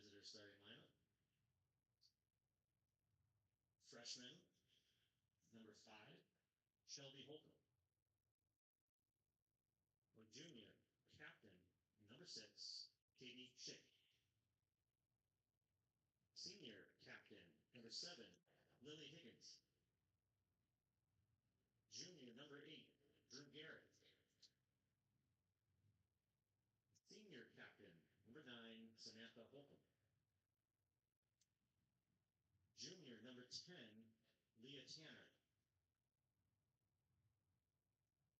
visitor starting lineup. Freshman, number 5, Shelby Holcomb. Junior, captain, number 6, Katie Schick. Senior captain, number 7, Lily Higgins. Junior, number 8, Drew Garrett. Senior captain, number 9, Samantha Holcomb. Junior, number 10, Leah Tanner.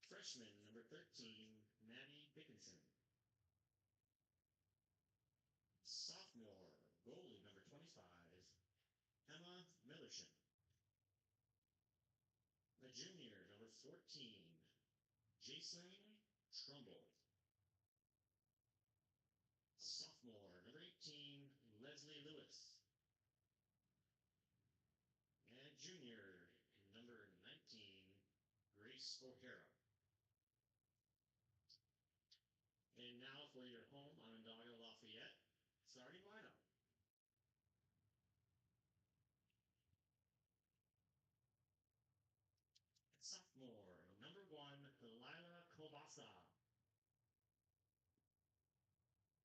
Freshman, number 13, Maddie Dickinson. Sophomore, goalie, number 25, Emma Millerson. The junior, number 14, Jason Trumbull. Sophomore, number 18, Leslie Lewis. And junior, number 19, Grace O'Hara. And now for your home Onondaga Lafayette starting lineup. Sophomore, number 1, Delilah Kobasa.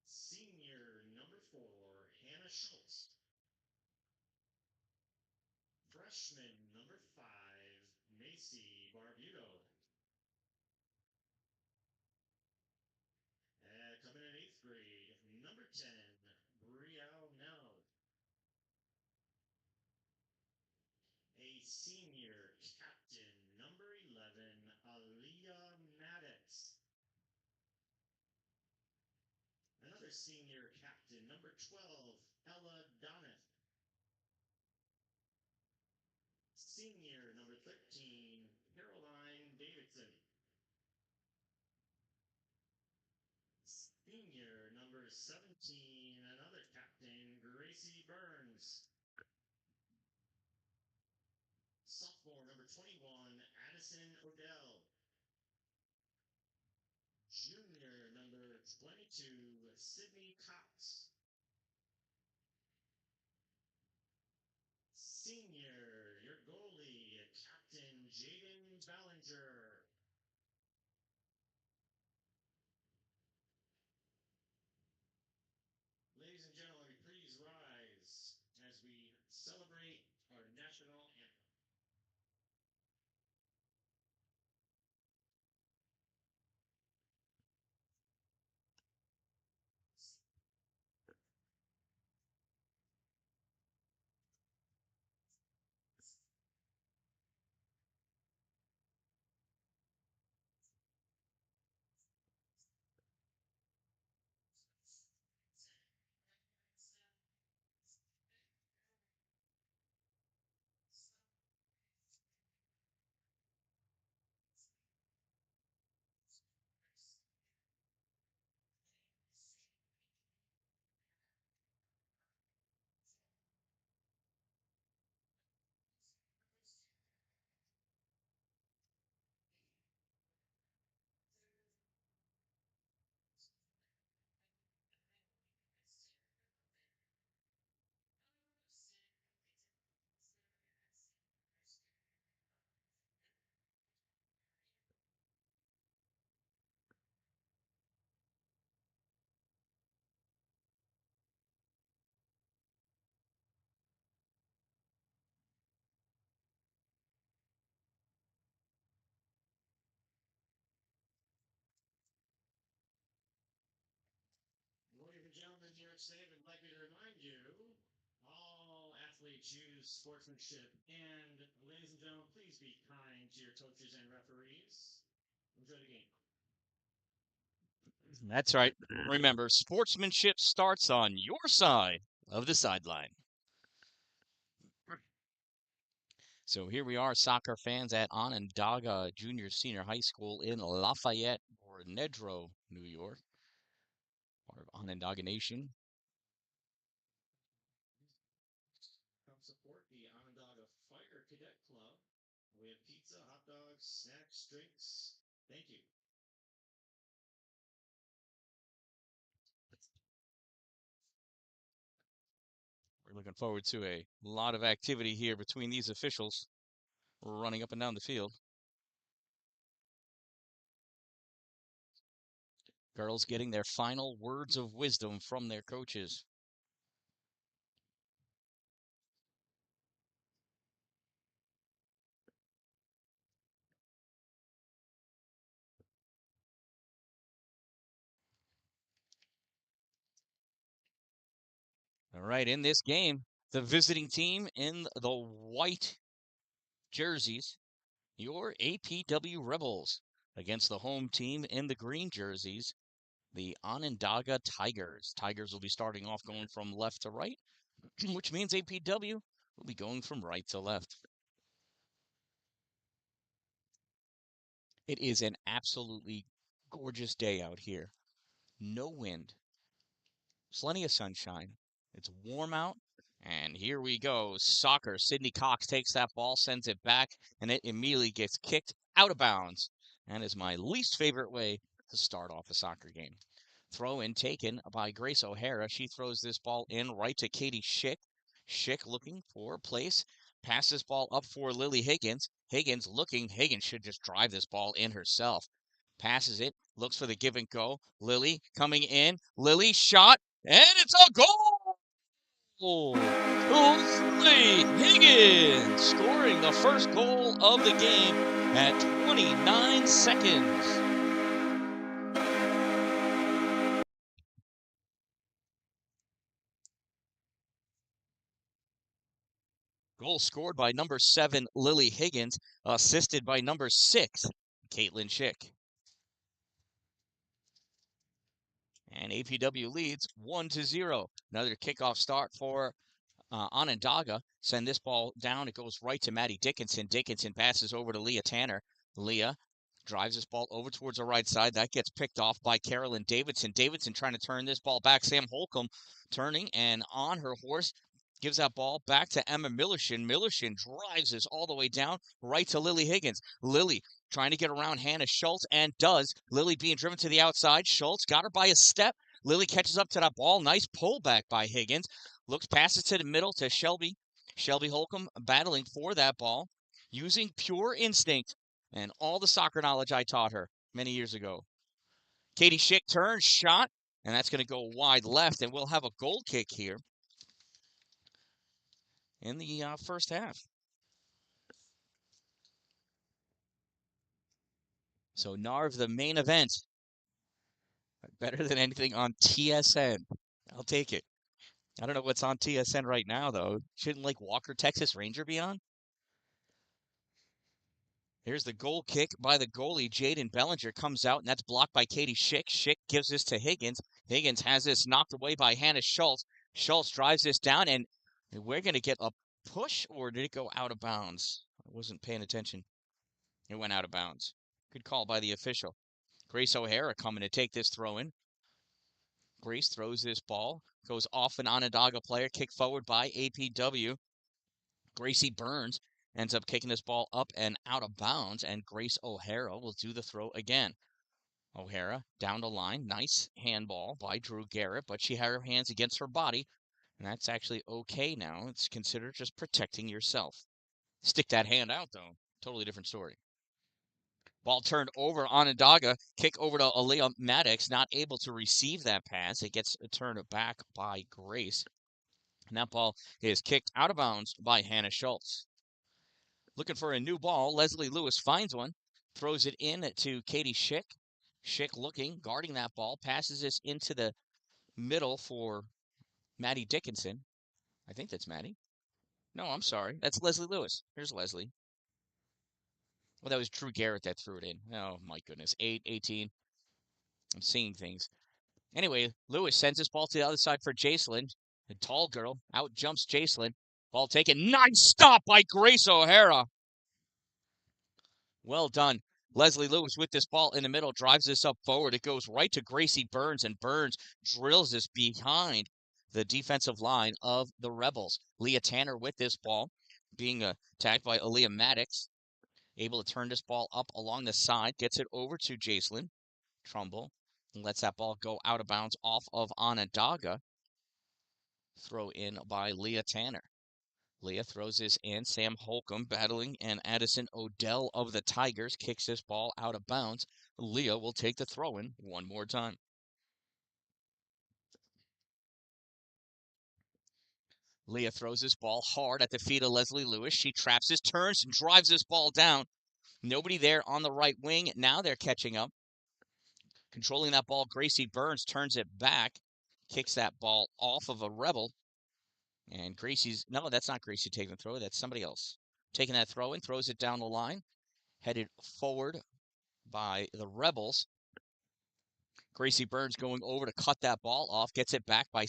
Senior, number 4, Hannah Schultz. Freshman, number 5, Macy Barbuto. And coming in 8th grade, number 10, Brielle Nell. A senior captain, number 11, Aaliyah Maddox. Another senior captain, number 12, Ella Donath. Senior, number 13, Caroline Davidson. Senior, number 17, another captain, Gracie Burns. Sophomore, number 21, Addison Odell. Junior, number 22, Sydney Cox. Senior, your goalie, Captain Jaden Ballinger. Ladies and gentlemen, please rise as we celebrate our national anthem. Ladies and gentlemen, here at Save, I'd like me to remind you, all athletes use sportsmanship. And ladies and gentlemen, please be kind to your coaches and referees. Enjoy the game. That's right. Remember, sportsmanship starts on your side of the sideline. So here we are, soccer fans at Onondaga Junior Senior High School in Lafayette, or Nedrow, New York, part of Onondaga Nation. Come support the Onondaga Fire Cadet Club. We have pizza, hot dogs, snacks, drinks. Thank you. Looking forward to a lot of activity here between these officials running up and down the field. Girls getting their final words of wisdom from their coaches. All right, in this game, the visiting team in the white jerseys, your APW Rebels, against the home team in the green jerseys, the Onondaga Tigers. Tigers will be starting off going from left to right, which means APW will be going from right to left. It is an absolutely gorgeous day out here. No wind, plenty of sunshine. It's warm out. And here we go. Soccer. Sydney Cox takes that ball, sends it back, and it immediately gets kicked out of bounds. That is my least favorite way to start off a soccer game. Throw in taken by Grace O'Hara. She throws this ball in right to Katie Schick. Schick looking for a place. Passes ball up for Lily Higgins. Higgins looking. Higgins should just drive this ball in herself. Passes it. Looks for the give and go. Lily coming in. Lily shot. And it's a goal! Lily Higgins scoring the first goal of the game at 29 seconds. Goal scored by number 7, Lily Higgins, assisted by number 6, Caitlin Schick. And APW leads 1-0. Another kickoff start for Onondaga. Send this ball down. It goes right to Maddie Dickinson. Dickinson passes over to Leah Tanner. Leah drives this ball over towards the right side. That gets picked off by Carolyn Davidson. Davidson trying to turn this ball back. Sam Holcomb turning and on her horse. Gives that ball back to Emma Millershin. Millershin drives this all the way down right to Lily Higgins. Lily trying to get around Hannah Schultz and does. Lily being driven to the outside. Schultz got her by a step. Lily catches up to that ball. Nice pullback by Higgins. Looks passes to the middle to Shelby. Shelby Holcomb battling for that ball. Using pure instinct and all the soccer knowledge I taught her many years ago. Katie Schick turns, shot, and that's going to go wide left, and we'll have a goal kick here in the first half. So Narv, the main event, better than anything on TSN. I'll take it. I don't know what's on TSN right now, though. Shouldn't like Walker, Texas Ranger be on? Here's the goal kick by the goalie. Jaden Bellinger comes out, and that's blocked by Katie Schick. Schick gives this to Higgins. Higgins has this knocked away by Hannah Schultz. Schultz drives this down, and we're going to get a push, or did it go out of bounds? I wasn't paying attention. It went out of bounds. Good call by the official. Grace O'Hara coming to take this throw in. Grace throws this ball, goes off an Onondaga player, kick forward by APW. Gracie Burns ends up kicking this ball up and out of bounds, and Grace O'Hara will do the throw again. O'Hara down the line. Nice handball by Drew Garrett, but she had her hands against her body, and that's actually okay now. It's considered just protecting yourself. Stick that hand out, though. Totally different story. Ball turned over. Onondaga. Kick over to Aaliyah Maddox. Not able to receive that pass. It gets turned back by Grace. And that ball is kicked out of bounds by Hannah Schultz. Looking for a new ball. Leslie Lewis finds one. Throws it in to Katie Schick. Schick looking, guarding that ball. Passes this into the middle for Maddie Dickinson. I think that's Maddie. No, I'm sorry. That's Leslie Lewis. Here's Leslie. Well, that was Drew Garrett that threw it in. Oh, my goodness. 18. I'm seeing things. Anyway, Lewis sends this ball to the other side for Jacelyn. The tall girl. Out jumps Jacelyn. Ball taken. Nice stop by Grace O'Hara. Well done. Leslie Lewis with this ball in the middle drives this up forward. It goes right to Gracie Burns, and Burns drills this behind the defensive line of the Rebels. Leah Tanner with this ball being attacked by Aaliyah Maddox. Able to turn this ball up along the side. Gets it over to Jacelyn Trumbull. And lets that ball go out of bounds off of Onondaga. Throw in by Leah Tanner. Leah throws this in. Sam Holcomb battling, and Addison Odell of the Tigers kicks this ball out of bounds. Leah will take the throw in one more time. Leah throws this ball hard at the feet of Leslie Lewis. She traps his turns and drives this ball down. Nobody there on the right wing. Now they're catching up. Controlling that ball, Gracie Burns turns it back, kicks that ball off of a Rebel. And no, that's not Gracie taking the throw. That's somebody else. Taking that throw and throws it down the line. Headed forward by the Rebels. Gracie Burns going over to cut that ball off. Gets it back by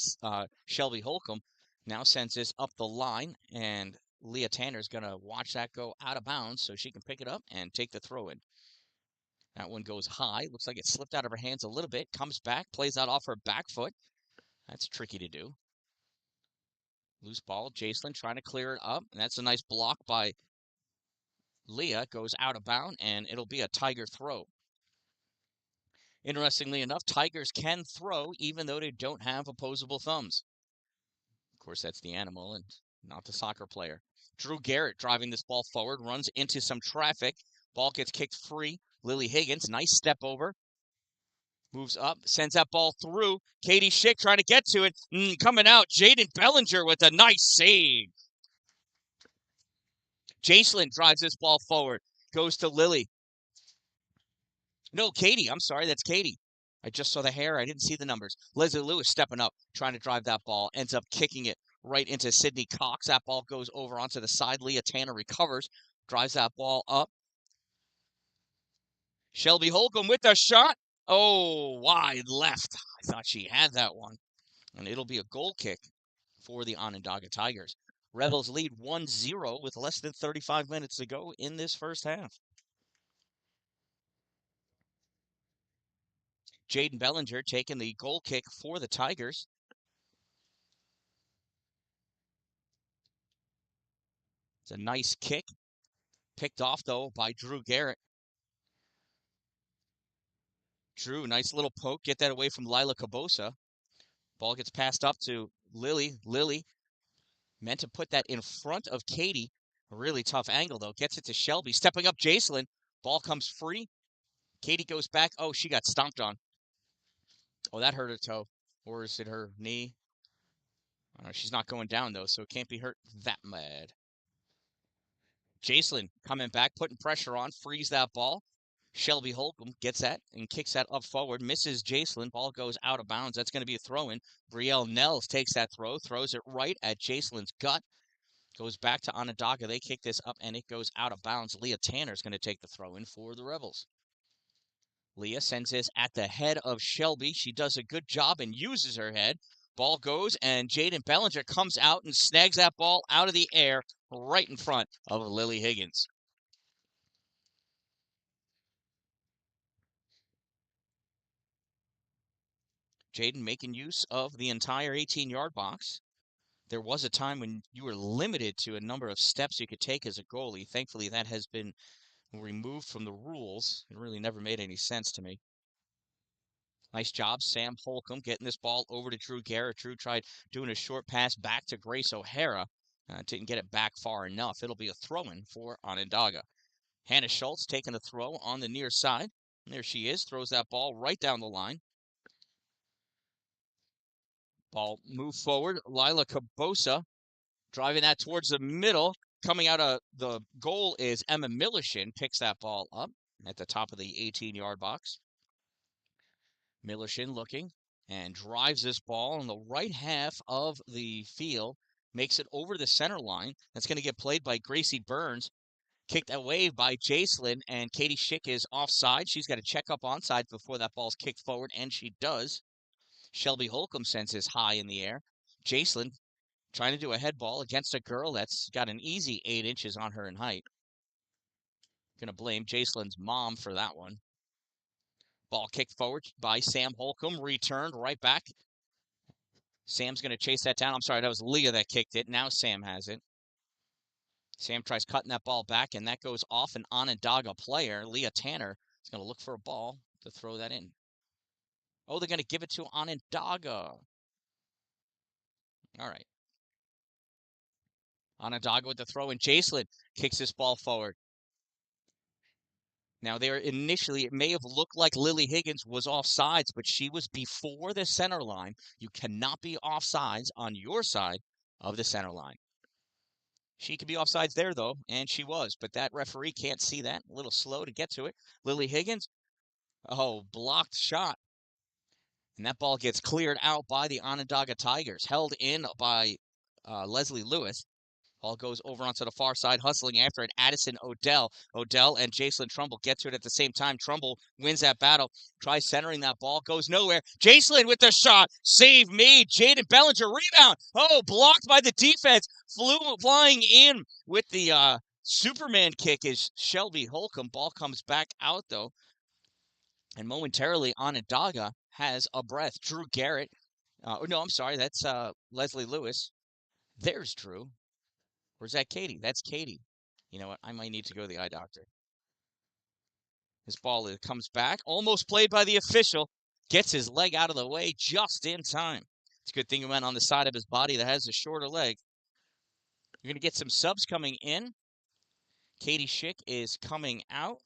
Shelby Holcomb. Now sends this up the line. And Leah Tanner's going to watch that go out of bounds so she can pick it up and take the throw in. That one goes high. Looks like it slipped out of her hands a little bit. Comes back. Plays that off her back foot. That's tricky to do. Loose ball. Jacelyn trying to clear it up. And that's a nice block by Leah. Goes out of bounds, and it'll be a Tiger throw. Interestingly enough, Tigers can throw even though they don't have opposable thumbs. Of course, that's the animal and not the soccer player. Drew Garrett driving this ball forward. Runs into some traffic. Ball gets kicked free. Lily Higgins, nice step over. Moves up, sends that ball through. Katie Schick trying to get to it. Coming out, Jaden Bellinger with a nice save. Jacelyn drives this ball forward. Goes to Lily. No, Katie. I'm sorry, that's Katie. I just saw the hair. I didn't see the numbers. Leslie Lewis stepping up, trying to drive that ball. Ends up kicking it right into Sydney Cox. That ball goes over onto the side. Leah Tanner recovers. Drives that ball up. Shelby Holcomb with a shot. Oh, wide left. I thought she had that one. And it'll be a goal kick for the Onondaga Tigers. Rebels lead 1-0 with less than 35 minutes to go in this first half. Jaden Bellinger taking the goal kick for the Tigers. It's a nice kick. Picked off, though, by Drew Garrett. Drew, nice little poke. Get that away from Lila Cabosa. Ball gets passed up to Lily. Lily meant to put that in front of Katie. A really tough angle, though. Gets it to Shelby. Stepping up, Jacelyn. Ball comes free. Katie goes back. Oh, she got stomped on. Oh, that hurt her toe. Or is it her knee? She's not going down, though, so it can't be hurt that bad. Jacelyn coming back, putting pressure on, frees that ball. Shelby Holcomb gets that and kicks that up forward. Misses Jacelyn. Ball goes out of bounds. That's going to be a throw-in. Brielle Nels takes that throw, throws it right at Jacelyn's gut. Goes back to Onondaga. They kick this up, and it goes out of bounds. Leah Tanner's going to take the throw-in for the Rebels. Leah sends this at the head of Shelby. She does a good job and uses her head. Ball goes, and Jaden Bellinger comes out and snags that ball out of the air right in front of Lily Higgins. Jaden making use of the entire 18-yard box. There was a time when you were limited to a number of steps you could take as a goalie. Thankfully, that has been removed from the rules. It really never made any sense to me. Nice job, Sam Holcomb, getting this ball over to Drew Garrett. Drew tried doing a short pass back to Grace O'Hara. Didn't get it back far enough. It'll be a throw-in for Onondaga. Hannah Schultz taking the throw on the near side. And there she is. Throws that ball right down the line. Ball move forward. Lila Cabosa driving that towards the middle. Coming out of the goal is Emma Millershin. Picks that ball up at the top of the 18-yard box. Millershin looking and drives this ball in the right half of the field. Makes it over the center line. That's going to get played by Gracie Burns. Kicked away by Jacelyn, and Katie Schick is offside. She's got to check up onside before that ball's kicked forward, and she does. Shelby Holcomb sends this high in the air. Jacelyn trying to do a head ball against a girl that's got an easy 8 inches on her in height. Gonna blame Jacelyn's mom for that one. Ball kicked forward by Sam Holcomb, returned right back. Sam's gonna chase that down. I'm sorry, that was Leah that kicked it. Now Sam has it. Sam tries cutting that ball back, and that goes off an Onondaga player. Leah Tanner is gonna look for a ball to throw that in. Oh, they're gonna give it to Onondaga. All right. Onondaga with the throw, and Jacelyn kicks this ball forward. Now, there initially, it may have looked like Lily Higgins was offsides, but she was before the center line. You cannot be offsides on your side of the center line. She could be offsides there, though, and she was, but that referee can't see that. A little slow to get to it. Lily Higgins, oh, blocked shot. And that ball gets cleared out by the Onondaga Tigers, held in by Leslie Lewis. Ball goes over onto the far side, hustling after it. Addison Odell. Odell and Jacelyn Trumbull get to it at the same time. Trumbull wins that battle. Tries centering that ball. Goes nowhere. Jacelyn with the shot. Save me. Jaden Bellinger. Rebound. Oh, blocked by the defense. Flying in with the Superman kick is Shelby Holcomb. Ball comes back out, though. And momentarily, Onondaga has a breath. Drew Garrett. No, I'm sorry. That's Leslie Lewis. There's Drew. Where's that Katie? That's Katie. You know what? I might need to go to the eye doctor. His ball comes back. Almost played by the official. Gets his leg out of the way just in time. It's a good thing he went on the side of his body that has a shorter leg. You're going to get some subs coming in. Katie Schick is coming out.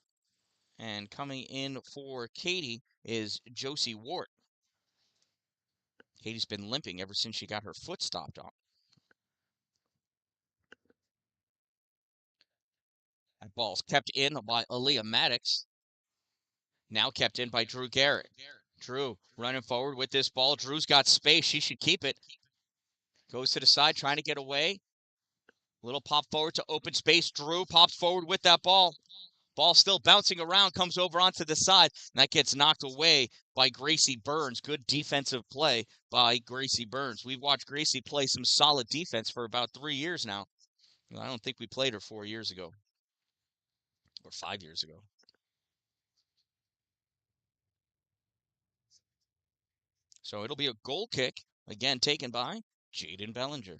And coming in for Katie is Josie Wart. Katie's been limping ever since she got her foot stopped on. That ball's kept in by Aaliyah Maddox. Now kept in by Drew Garrett. Drew running forward with this ball. Drew's got space. She should keep it. Goes to the side, trying to get away. Little pop forward to open space. Drew pops forward with that ball. Ball still bouncing around, comes over onto the side, and that gets knocked away by Gracie Burns. Good defensive play by Gracie Burns. We've watched Gracie play some solid defense for about 3 years now. I don't think we played her 4 years ago. Or 5 years ago. So it'll be a goal kick, again taken by Jaden Bellinger.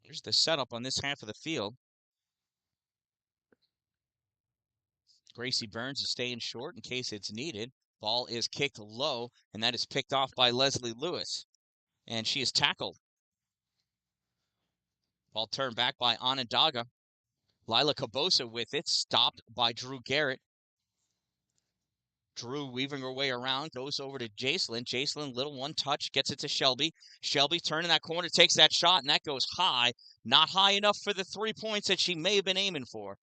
Here's the setup on this half of the field. Gracie Burns is staying short in case it's needed. Ball is kicked low, and that is picked off by Leslie Lewis. And she is tackled. Ball turned back by Onondaga. Lila Cabosa with it, stopped by Drew Garrett. Drew weaving her way around, goes over to Jacelyn. Jacelyn, little one touch, gets it to Shelby. Shelby turning that corner, takes that shot, and that goes high. Not high enough for the 3 points that she may have been aiming for.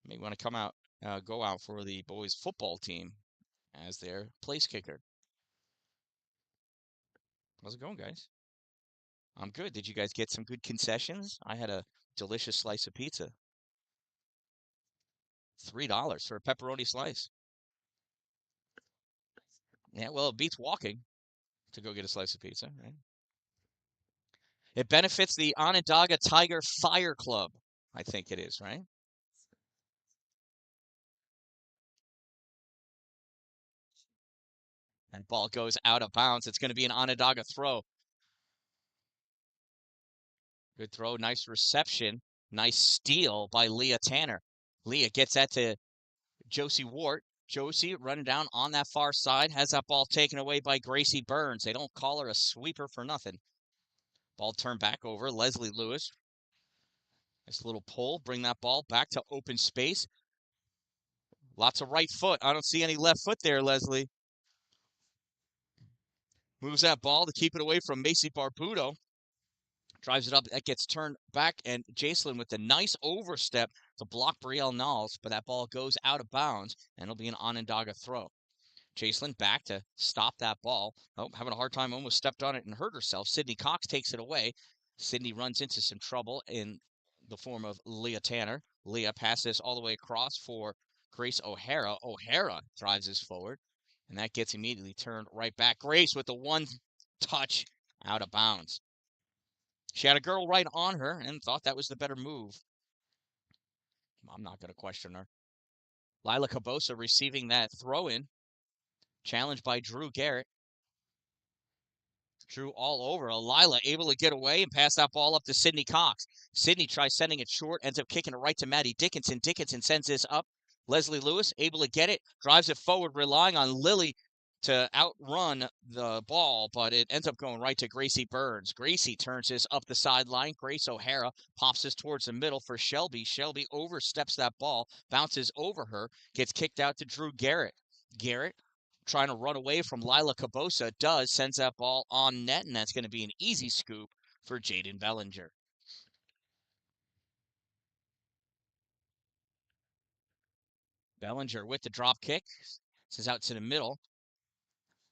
May want to come out, go out for the boys football team as their place kicker. How's it going, guys? I'm good. Did you guys get some good concessions? I had a delicious slice of pizza. $3 for a pepperoni slice. Yeah, well, it beats walking to go get a slice of pizza, right? It benefits the Onondaga Tiger Fire Club. I think it is, right? And ball goes out of bounds. It's going to be an Onondaga throw. Good throw. Nice reception. Nice steal by Leah Tanner. Leah gets that to Josie Wart. Josie running down on that far side. Has that ball taken away by Gracie Burns. They don't call her a sweeper for nothing. Ball turned back over. Leslie Lewis. Nice little pull. Bring that ball back to open space. Lots of right foot. I don't see any left foot there, Leslie. Moves that ball to keep it away from Macy Barbudo. Drives it up. That gets turned back, and Jacelyn with the nice overstep to block Brielle Knowles, but that ball goes out of bounds, and it'll be an Onondaga throw. Jacelyn back to stop that ball. Oh, having a hard time, almost stepped on it and hurt herself. Sydney Cox takes it away. Sydney runs into some trouble in the form of Leah Tanner. Leah passes all the way across for Grace O'Hara. O'Hara drives this forward, and that gets immediately turned right back. Grace with the one touch out of bounds. She had a girl right on her and thought that was the better move. I'm not going to question her. Lila Cabosa receiving that throw-in. Challenged by Drew Garrett. Drew all over. Lila able to get away and pass that ball up to Sydney Cox. Sydney tries sending it short, ends up kicking it right to Maddie Dickinson. Dickinson sends this up. Leslie Lewis able to get it, drives it forward, relying on Lily to outrun the ball, but it ends up going right to Gracie Burns. Gracie turns this up the sideline. Grace O'Hara pops this towards the middle for Shelby. Shelby oversteps that ball, bounces over her, gets kicked out to Drew Garrett. Garrett trying to run away from Lila Cabosa, sends that ball on net, and that's going to be an easy scoop for Jaden Bellinger. Bellinger with the drop kick. This is out to the middle.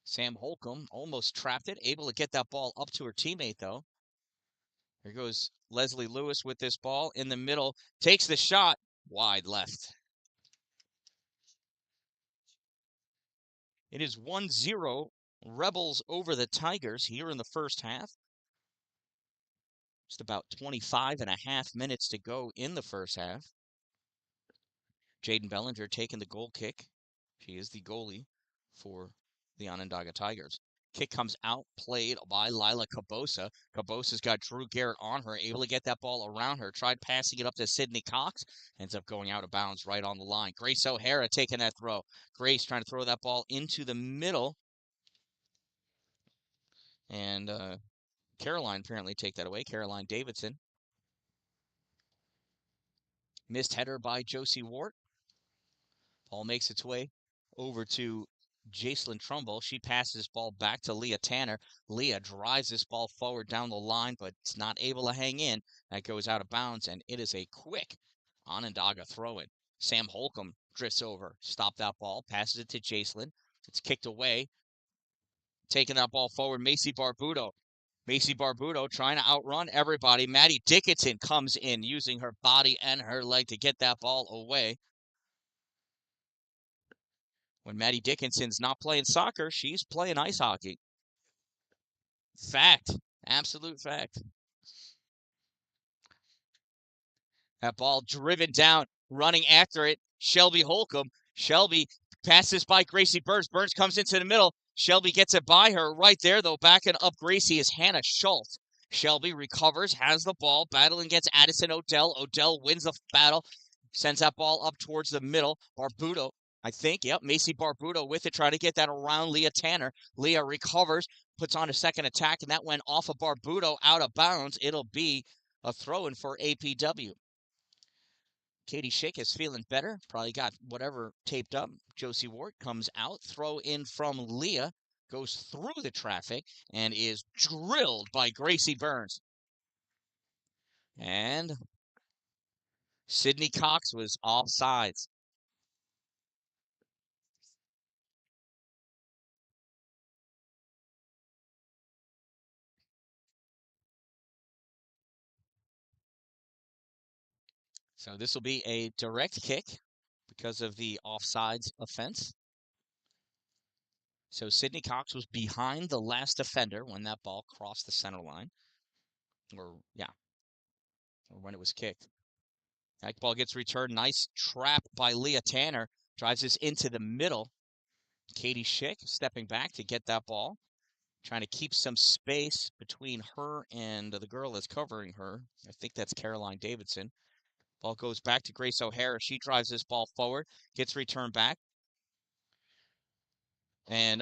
Sam Holcomb almost trapped it, able to get that ball up to her teammate, though. Here goes Leslie Lewis with this ball in the middle. Takes the shot. Wide left. It is 1-0 Rebels over the Tigers here in the first half. Just about 25 and a half minutes to go in the first half. Jaden Bellinger taking the goal kick. She is the goalie for the Onondaga Tigers. Kick comes out, played by Lila Cabosa. Cabosa's got Drew Garrett on her, able to get that ball around her. Tried passing it up to Sydney Cox. Ends up going out of bounds right on the line. Grace O'Hara taking that throw. Grace trying to throw that ball into the middle. And Caroline apparently take that away. Caroline Davidson. Missed header by Josie Wart. Ball makes its way over to Jacelyn Trumbull. She passes this ball back to Leah Tanner. Leah drives this ball forward down the line, but it's not able to hang in. That goes out of bounds, and it is a quick Onondaga throw-in. Sam Holcomb drifts over, stop that ball, passes it to Jacelyn. It's kicked away. Taking that ball forward, Macy Barbuto. Macy Barbuto trying to outrun everybody. Maddie Dickinson comes in using her body and her leg to get that ball away. When Maddie Dickinson's not playing soccer, she's playing ice hockey. Fact. Absolute fact. That ball driven down, running after it. Shelby Holcomb. Shelby passes by Gracie Burns. Burns comes into the middle. Shelby gets it by her. Right there, though, backing up Gracie is Hannah Schultz. Shelby recovers, has the ball, battling against Addison Odell. Odell wins the battle, sends that ball up towards the middle. Barbuto, I think, yep, Macy Barbuto with it, trying to get that around Leah Tanner. Leah recovers, puts on a second attack, and that went off of Barbuto out of bounds. It'll be a throw-in for APW. Katie Schick is feeling better. Probably got whatever taped up. Josie Wart comes out. Throw in from Leah. Goes through the traffic and is drilled by Gracie Burns. And Sydney Cox was offsides. So this will be a direct kick because of the offsides offense. So Sydney Cox was behind the last defender when that ball crossed the center line. Or when it was kicked. That ball gets returned. Nice trap by Leah Tanner. Drives this into the middle. Katie Schick stepping back to get that ball. Trying to keep some space between her and the girl that's covering her. I think that's Caroline Davidson. Ball goes back to Grace O'Hara. She drives this ball forward. Gets returned back. And,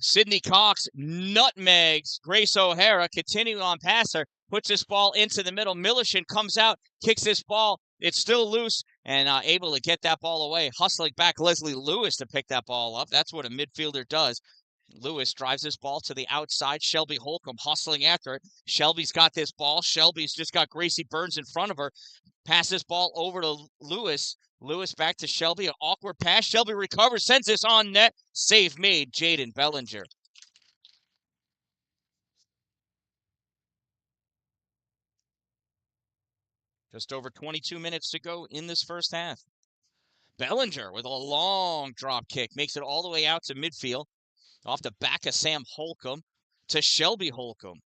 Sydney Cox nutmegs Grace O'Hara, continuing on past her, puts this ball into the middle. Millicent comes out, kicks this ball. It's still loose and able to get that ball away. Hustling back Leslie Lewis to pick that ball up. That's what a midfielder does. Lewis drives this ball to the outside. Shelby Holcomb hustling after it. Shelby's got this ball. Shelby's just got Gracie Burns in front of her. Pass this ball over to Lewis. Lewis back to Shelby. An awkward pass. Shelby recovers, sends this on net. Save made, Jaden Bellinger. Just over 22 minutes to go in this first half. Bellinger with a long drop kick. Makes it all the way out to midfield. Off the back of Sam Holcomb to Shelby Holcomb.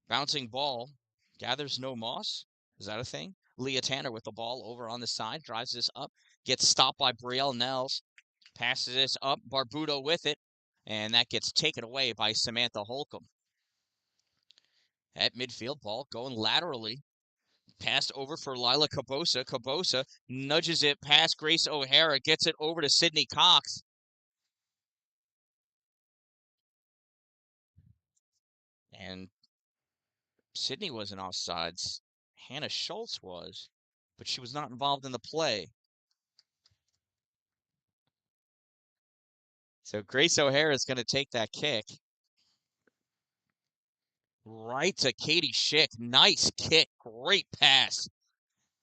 Bouncing ball. Gathers no moss. Is that a thing? Leah Tanner with the ball over on the side. Drives this up. Gets stopped by Brielle Nels. Passes this up. Barbuto with it. And that gets taken away by Samantha Holcomb. At midfield, ball going laterally. Passed over for Lila Cabosa. Cabosa nudges it past Grace O'Hara, gets it over to Sydney Cox. And Sydney wasn't offsides. Hannah Schultz was, but she was not involved in the play. So Grace O'Hara is going to take that kick. Right to Katie Schick. Nice kick. Great pass.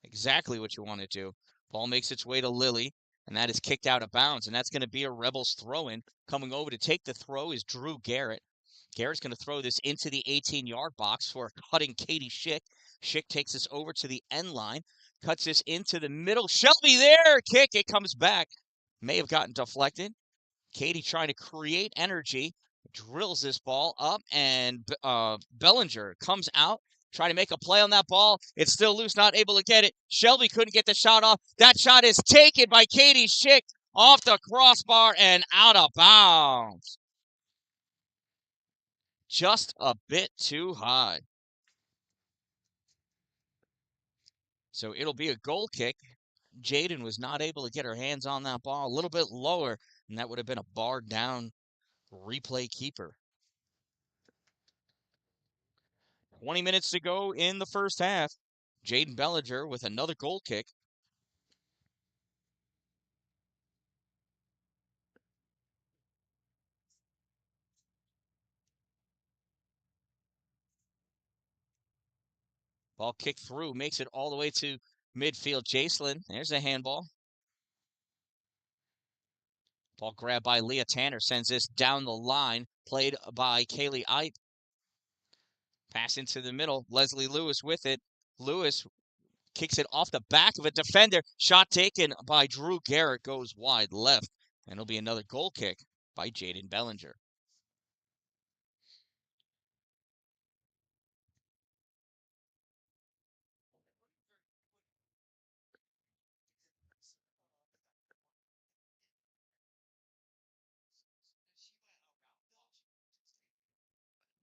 Exactly what you want to do. Ball makes its way to Lily, and that is kicked out of bounds, and that's going to be a Rebels throw-in. Coming over to take the throw is Drew Garrett. Garrett's going to throw this into the 18-yard box for cutting Katie Schick. Schick takes this over to the end line, cuts this into the middle. Shelby there! Kick, it comes back. May have gotten deflected. Katie trying to create energy, drills this ball up, and Bellinger comes out, trying to make a play on that ball. It's still loose, not able to get it. Shelby couldn't get the shot off. That shot is taken by Katie Schick off the crossbar and out of bounds. Just a bit too high. So it'll be a goal kick. Jaden was not able to get her hands on that ball a little bit lower, and that would have been a barred down replay keeper. 20 minutes to go in the first half. Jaden Bellinger with another goal kick. Ball kicked through, makes it all the way to midfield. Jacelyn, there's a handball. Ball grabbed by Leah Tanner, sends this down the line, played by Kaylee Ipe. Pass into the middle, Leslie Lewis with it. Lewis kicks it off the back of a defender. Shot taken by Drew Garrett, goes wide left. And it'll be another goal kick by Jaden Bellinger.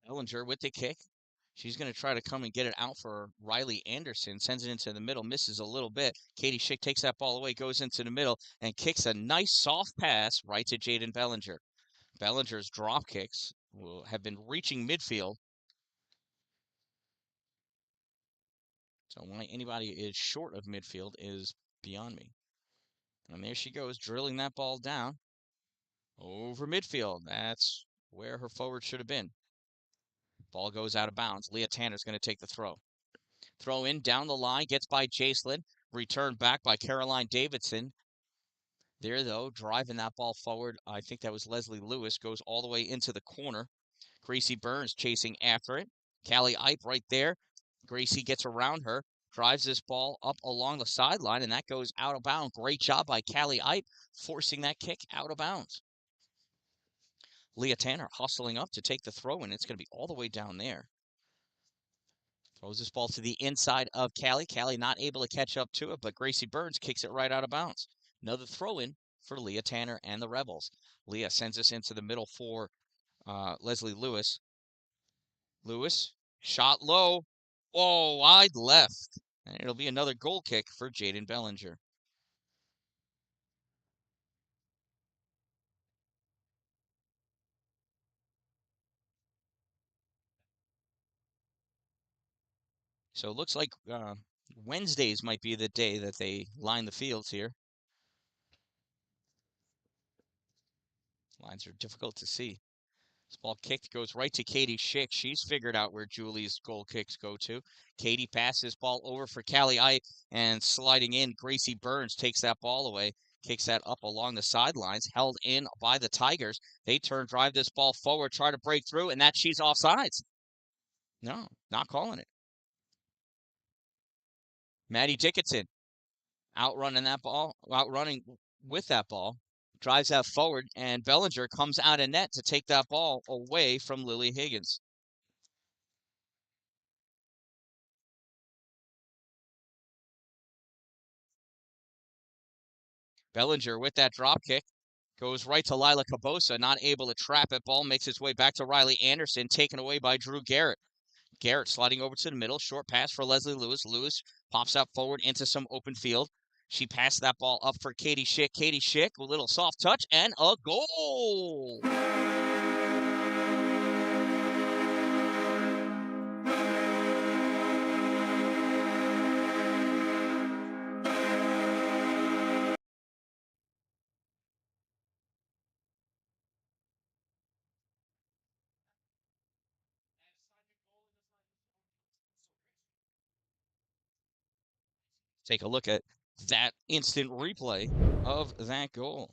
Bellinger with the kick. She's going to try to come and get it out for Riley Anderson. Sends it into the middle, misses a little bit. Katie Schick takes that ball away, goes into the middle, and kicks a nice soft pass right to Jaden Bellinger. Bellinger's drop kicks have been reaching midfield. So why anybody is short of midfield is beyond me. And there she goes, drilling that ball down over midfield. That's where her forward should have been. Ball goes out of bounds. Leah Tanner's going to take the throw. Throw in down the line, gets by Jacelyn. Returned back by Caroline Davidson. There, though, driving that ball forward. I think that was Leslie Lewis. Goes all the way into the corner. Gracie Burns chasing after it. Callie Ipe right there. Gracie gets around her. Drives this ball up along the sideline, and that goes out of bounds. Great job by Callie Ipe, forcing that kick out of bounds. Leah Tanner hustling up to take the throw, and it's going to be all the way down there. Throws this ball to the inside of Callie. Callie not able to catch up to it, but Gracie Burns kicks it right out of bounds. Another throw-in for Leah Tanner and the Rebels. Leah sends us into the middle for Leslie Lewis. Lewis, shot low. Oh, wide left. And it'll be another goal kick for Jaden Bellinger. So it looks like Wednesdays might be the day that they line the fields here. Lines are difficult to see. This ball kicked goes right to Katie Schick. She's figured out where Julie's goal kicks go to. Katie passes ball over for Callie Ipe, and sliding in, Gracie Burns takes that ball away, kicks that up along the sidelines, held in by the Tigers. They drive this ball forward, try to break through, and she's offsides. No, not calling it. Maddie Dickinson outrunning with that ball. Drives that forward, and Bellinger comes out of net to take that ball away from Lily Higgins. Bellinger with that drop kick goes right to Lila Cabosa, not able to trap it. Ball makes its way back to Riley Anderson, taken away by Drew Garrett. Garrett sliding over to the middle. Short pass for Leslie Lewis. Lewis pops out forward into some open field. She passed that ball up for Katie Schick. Katie Schick with a little soft touch and a goal. Take a look at that instant replay of that goal.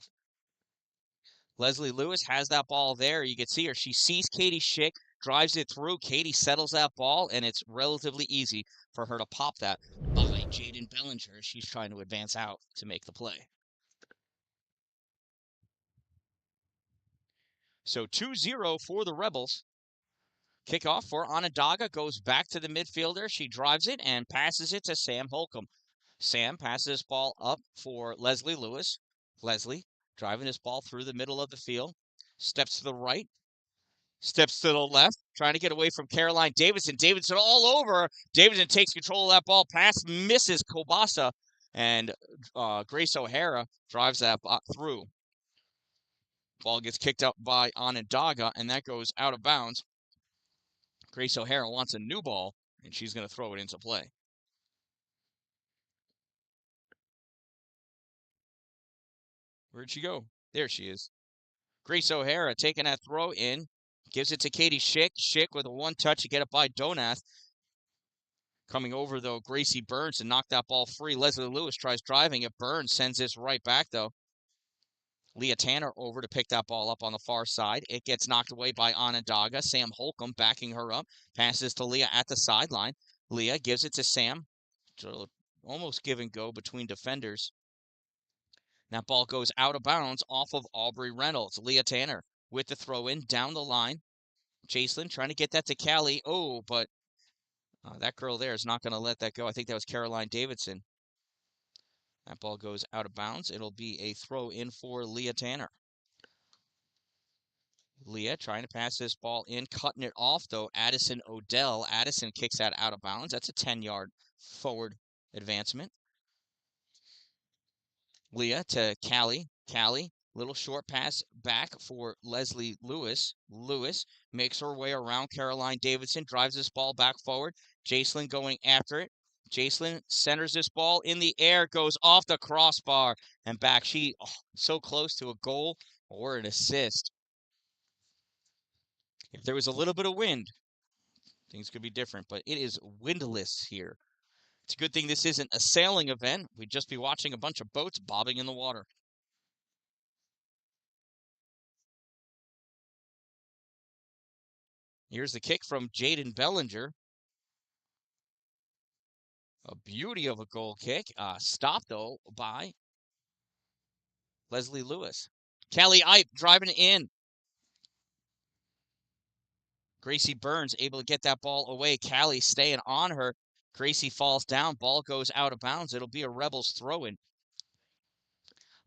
Leslie Lewis has that ball there. You can see her. She sees Katie Schick, drives it through. Katie settles that ball, and it's relatively easy for her to pop that by Jaden Bellinger. She's trying to advance out to make the play. So 2-0 for the Rebels. Kickoff for Onondaga goes back to the midfielder. She drives it and passes it to Sam Holcomb. Sam passes this ball up for Leslie Lewis. Leslie driving this ball through the middle of the field. Steps to the right. Steps to the left. Trying to get away from Caroline Davidson. Davidson all over. Davidson takes control of that ball. Pass misses Kobasa. And Grace O'Hara drives that through. Ball gets kicked up by Onondaga, and that goes out of bounds. Grace O'Hara wants a new ball, and she's going to throw it into play. Where'd she go? There she is. Grace O'Hara taking that throw in. Gives it to Katie Schick. Schick with a one-touch to get it by Donath. Coming over, though, Gracie Burns to knock that ball free. Leslie Lewis tries driving it. Burns sends this right back, though. Leah Tanner over to pick that ball up on the far side. It gets knocked away by Onondaga. Sam Holcomb backing her up. Passes to Leah at the sideline. Leah gives it to Sam. Almost give and go between defenders. That ball goes out of bounds off of Aubrey Reynolds. Leah Tanner with the throw in down the line. Jacelyn trying to get that to Callie. Oh, but that girl there is not going to let that go. I think that was Caroline Davidson. That ball goes out of bounds. It'll be a throw in for Leah Tanner. Leah trying to pass this ball in, cutting it off, though. Addison Odell. Addison kicks that out of bounds. That's a 10-yard forward advancement. Leah to Callie. Callie, little short pass back for Leslie Lewis. Lewis makes her way around Caroline Davidson, drives this ball back forward. Jacelyn going after it. Jacelyn centers this ball in the air, goes off the crossbar and back. She so close to a goal or an assist. If there was a little bit of wind, things could be different, but it is windless here. It's a good thing this isn't a sailing event. We'd just be watching a bunch of boats bobbing in the water. Here's the kick from Jaden Bellinger. A beauty of a goal kick. Stopped, though, by Leslie Lewis. Callie Ipe driving in. Gracie Burns able to get that ball away. Callie staying on her. Gracie falls down. Ball goes out of bounds. It'll be a Rebels throw-in.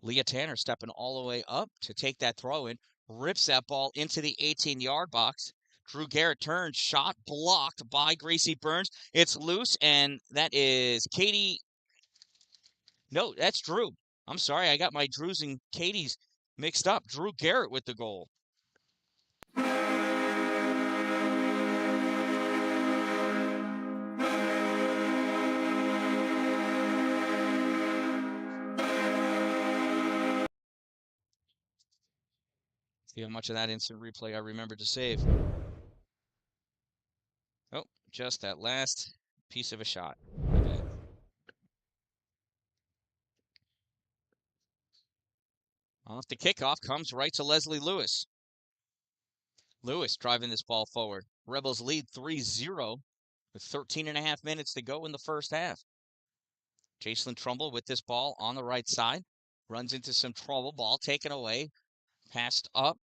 Leah Tanner stepping all the way up to take that throw-in. Rips that ball into the 18-yard box. Drew Garrett turns. Shot blocked by Gracie Burns. It's loose, and that is Katie. No, that's Drew. I'm sorry. I got my Drews and Katie's mixed up. Drew Garrett with the goal. See how much of that instant replay I remembered to save. Oh, just that last piece of a shot. My bad. Off the kickoff comes right to Leslie Lewis. Lewis driving this ball forward. Rebels lead 3-0 with 13.5 minutes to go in the first half. Jacelyn Trumbull with this ball on the right side. Runs into some trouble. Ball taken away. Passed up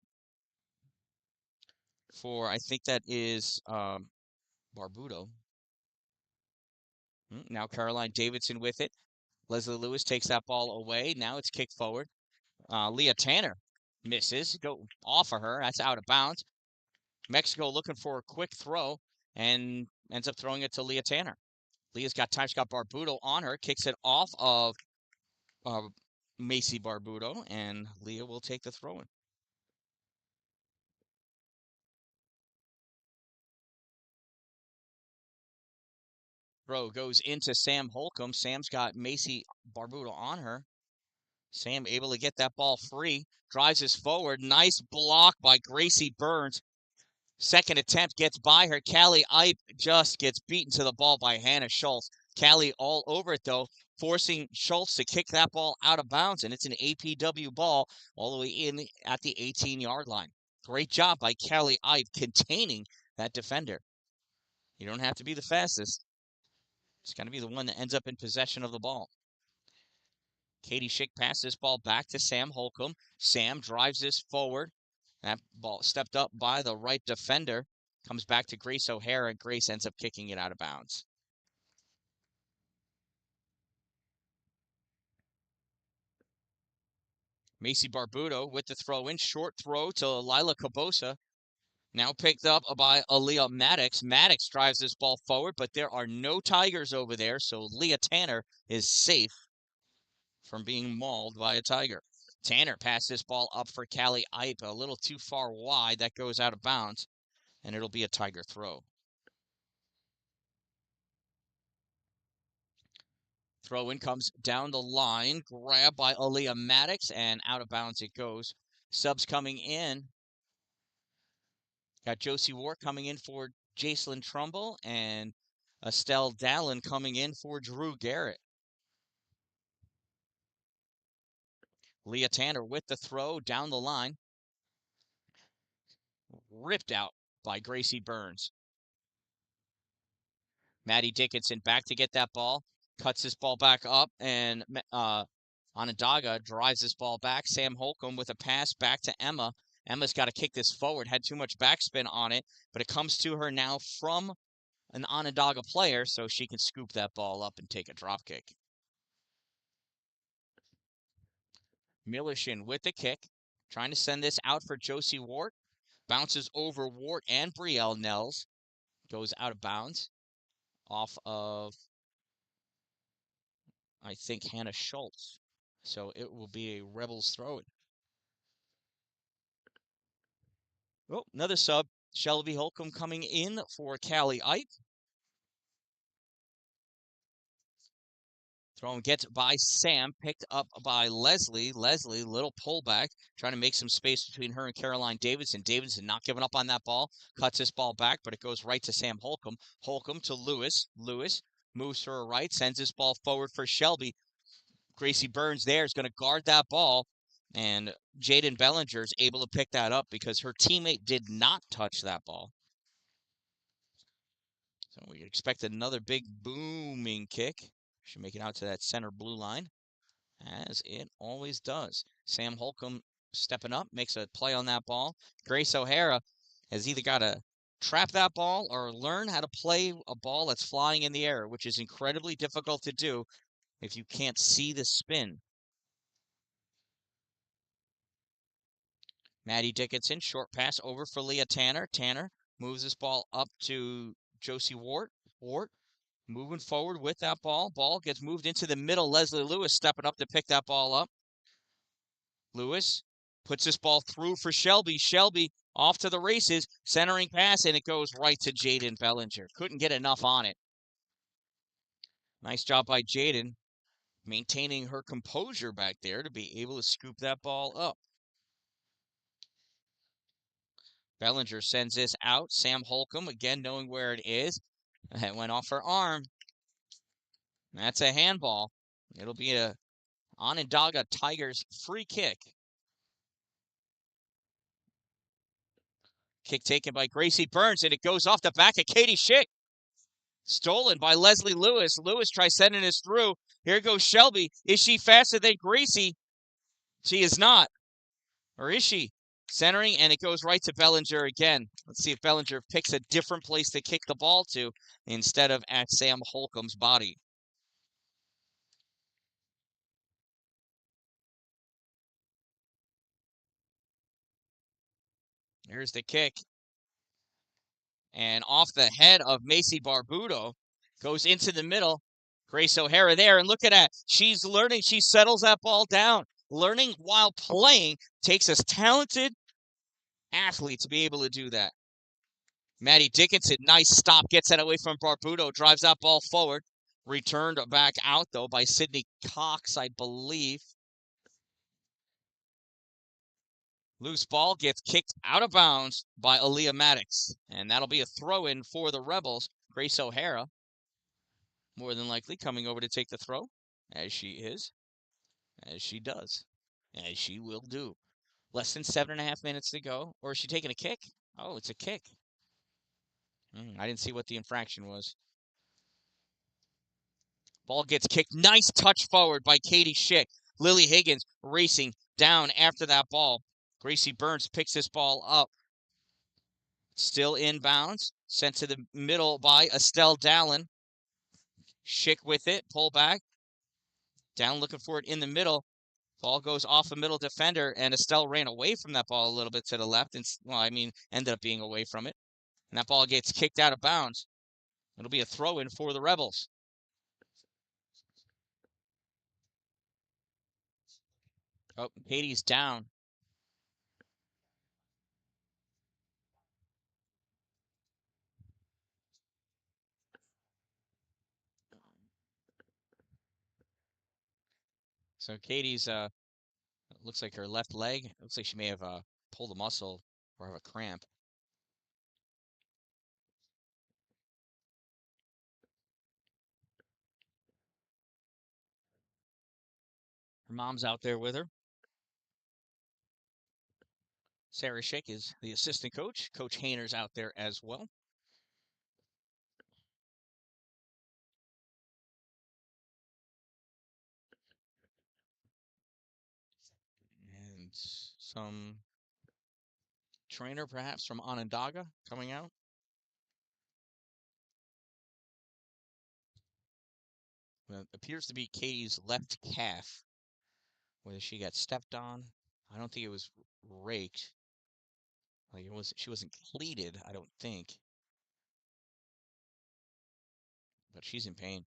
for, I think that is Barbudo. Now Caroline Davidson with it. Leslie Lewis takes that ball away. Now it's kicked forward. Leah Tanner misses. Go off of her. That's out of bounds. Mexico looking for a quick throw. And ends up throwing it to Leah Tanner. Leah's got time. She's got Barbuto on her. Kicks it off of Macy Barbuto, and Leah will take the throw-in. Throw goes into Sam Holcomb. Sam's got Macy Barbuto on her. Sam able to get that ball free. Drives us forward. Nice block by Gracie Burns. Second attempt gets by her. Callie Ipe just gets beaten to the ball by Hannah Schultz. Callie all over it, though, forcing Schultz to kick that ball out of bounds, and it's an APW ball all the way in at the 18-yard line. Great job by Callie Ipe containing that defender. You don't have to be the fastest. It's got to be the one that ends up in possession of the ball. Katie Schick passes this ball back to Sam Holcomb. Sam drives this forward. That ball stepped up by the right defender. Comes back to Grace O'Hara, and Grace ends up kicking it out of bounds. Macy Barbuto with the throw in. Short throw to Lila Cabosa. Now picked up by Aaliyah Maddox. Maddox drives this ball forward, but there are no Tigers over there, so Leah Tanner is safe from being mauled by a Tiger. Tanner passed this ball up for Callie Ipe, a little too far wide. That goes out of bounds, and it'll be a Tiger throw. Throw in comes down the line, grabbed by Aaliyah Maddox, and out of bounds it goes. Subs coming in. Got Josie Ward coming in for Jacelyn Trumbull, and Estelle Dallin coming in for Drew Garrett. Leah Tanner with the throw down the line. Ripped out by Gracie Burns. Maddie Dickinson back to get that ball. Cuts this ball back up, and Onondaga drives this ball back. Sam Holcomb with a pass back to Emma. Emma's got to kick this forward. Had too much backspin on it, but it comes to her now from an Onondaga player, so she can scoop that ball up and take a drop kick. Millerson with the kick. Trying to send this out for Josie Ward. Bounces over Ward and Brielle Nels. Goes out of bounds. Off of, I think, Hannah Schultz. So it will be a Rebels throw-in. Oh, another sub. Shelby Holcomb coming in for Callie Ipe. Throw gets by Sam, picked up by Leslie. Leslie, little pullback, trying to make some space between her and Caroline Davidson. Davidson not giving up on that ball. Cuts this ball back, but it goes right to Sam Holcomb. Holcomb to Lewis. Lewis moves to her right, sends this ball forward for Shelby. Gracie Burns there is going to guard that ball, and Jaden Bellinger is able to pick that up because her teammate did not touch that ball. So we expect another big booming kick. Should make it out to that center blue line, as it always does. Sam Holcomb stepping up, makes a play on that ball. Grace O'Hara has either got to trap that ball or learn how to play a ball that's flying in the air, which is incredibly difficult to do if you can't see the spin. Maddie Dickinson, short pass over for Leah Tanner. Tanner moves this ball up to Josie Ward. Ward moving forward with that ball. Ball gets moved into the middle. Leslie Lewis stepping up to pick that ball up. Lewis puts this ball through for Shelby. Shelby off to the races. Centering pass, and it goes right to Jaden Bellinger. Couldn't get enough on it. Nice job by Jaden, maintaining her composure back there to be able to scoop that ball up. Bellinger sends this out. Sam Holcomb, again, knowing where it is. It went off her arm. That's a handball. It'll be a Onondaga Tigers free kick. Kick taken by Gracie Burns, and it goes off the back of Katie Schick. Stolen by Leslie Lewis. Lewis tries sending this through. Here goes Shelby. Is she faster than Gracie? She is not. Or is she? Centering, and it goes right to Bellinger again. Let's see if Bellinger picks a different place to kick the ball to instead of at Sam Holcomb's body. Here's the kick. And off the head of Macy Barbudo. Goes into the middle. Grace O'Hara there. And look at that. She's learning. She settles that ball down. Learning while playing. Takes a talented athlete to be able to do that. Maddie Dickinson, nice stop. Gets that away from Barbudo. Drives that ball forward. Returned back out, though, by Sydney Cox, I believe. Loose ball gets kicked out of bounds by Aaliyah Maddox. And that'll be a throw-in for the Rebels. Grace O'Hara, more than likely, coming over to take the throw, as she is, as she does, as she will do. Less than 7.5 minutes to go. Or is she taking a kick? Oh, it's a kick. I didn't see what the infraction was. Ball gets kicked. Nice touch forward by Katie Schick. Lily Higgins racing down after that ball. Gracie Burns picks this ball up. Still inbounds. Sent to the middle by Estelle Dallin. Schick with it. Pull back. Down looking for it in the middle. Ball goes off a middle defender, and Estelle ran away from that ball a little bit to the left. And, well, I mean, ended up being away from it. And that ball gets kicked out of bounds. It'll be a throw-in for the Rebels. Oh, Katie's down. So Katie's, looks like her left leg. Looks like she may have pulled a muscle or have a cramp. Her mom's out there with her. Sarah Schick is the assistant coach. Coach Hayner's out there as well. And some trainer perhaps from Onondaga coming out. Well, it appears to be Katie's left calf, whether she got stepped on. I don't think it was raked. Like she wasn't cleated, I don't think. But she's in pain.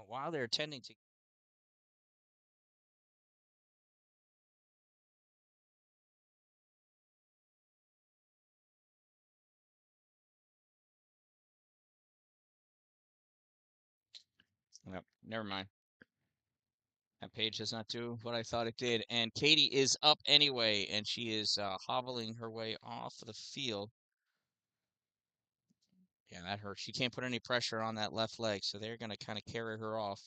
While they're attending to Yep, never mind. That page does not do what I thought it did. And Katie is up anyway, and she is hobbling her way off the field. Yeah, that hurts. She can't put any pressure on that left leg, so they're going to kind of carry her off.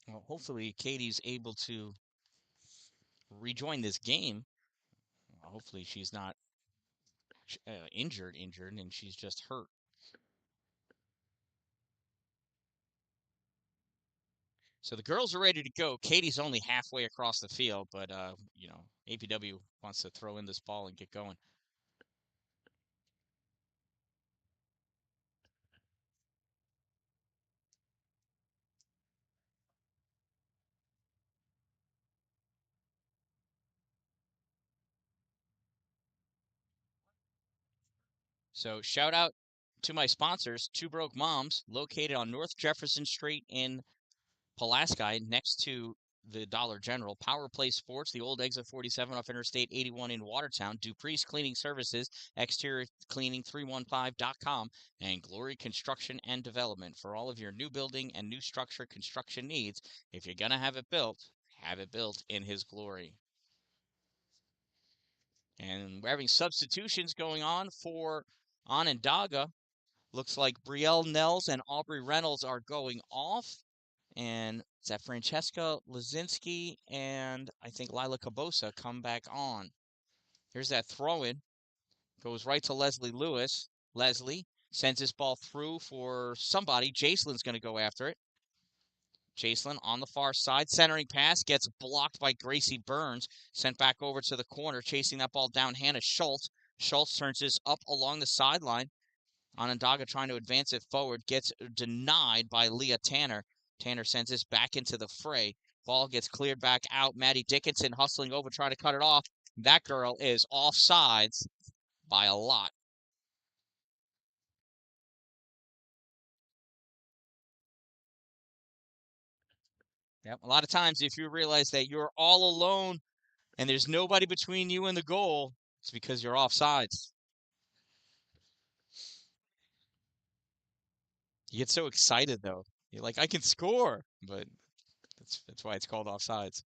Well, hopefully Katie's able to rejoin this game. Hopefully she's not injured, and she's just hurt. So the girls are ready to go. Katie's only halfway across the field, but, APW wants to throw in this ball and get going. So shout out to my sponsors, Two Broke Moms, located on North Jefferson Street in Pulaski, next to the Dollar General. Power Play Sports, the old exit 47 off Interstate 81 in Watertown. Dupree's Cleaning Services, exterior cleaning 315.com, and Glory Construction and Development for all of your new building and new structure construction needs. If you're going to have it built in His glory. And we're having substitutions going on for Onondaga. Looks like Brielle Nels and Aubrey Reynolds are going off. And is that Francesca Lazinski and I think Lila Cabosa come back on. Here's that throw-in. Goes right to Leslie Lewis. Leslie sends this ball through for somebody. Jacelin's going to go after it. Jacelyn on the far side. Centering pass gets blocked by Gracie Burns. Sent back over to the corner. Chasing that ball down, Hannah Schultz. Schultz turns this up along the sideline. Onondaga trying to advance it forward. Gets denied by Leah Tanner. Tanner sends this back into the fray. Ball gets cleared back out. Maddie Dickinson hustling over, trying to cut it off. That girl is offsides by a lot. Yep. A lot of times, if you realize that you're all alone and there's nobody between you and the goal, it's because you're offsides. You get so excited, though. You're like, I can score, but that's why it's called offsides.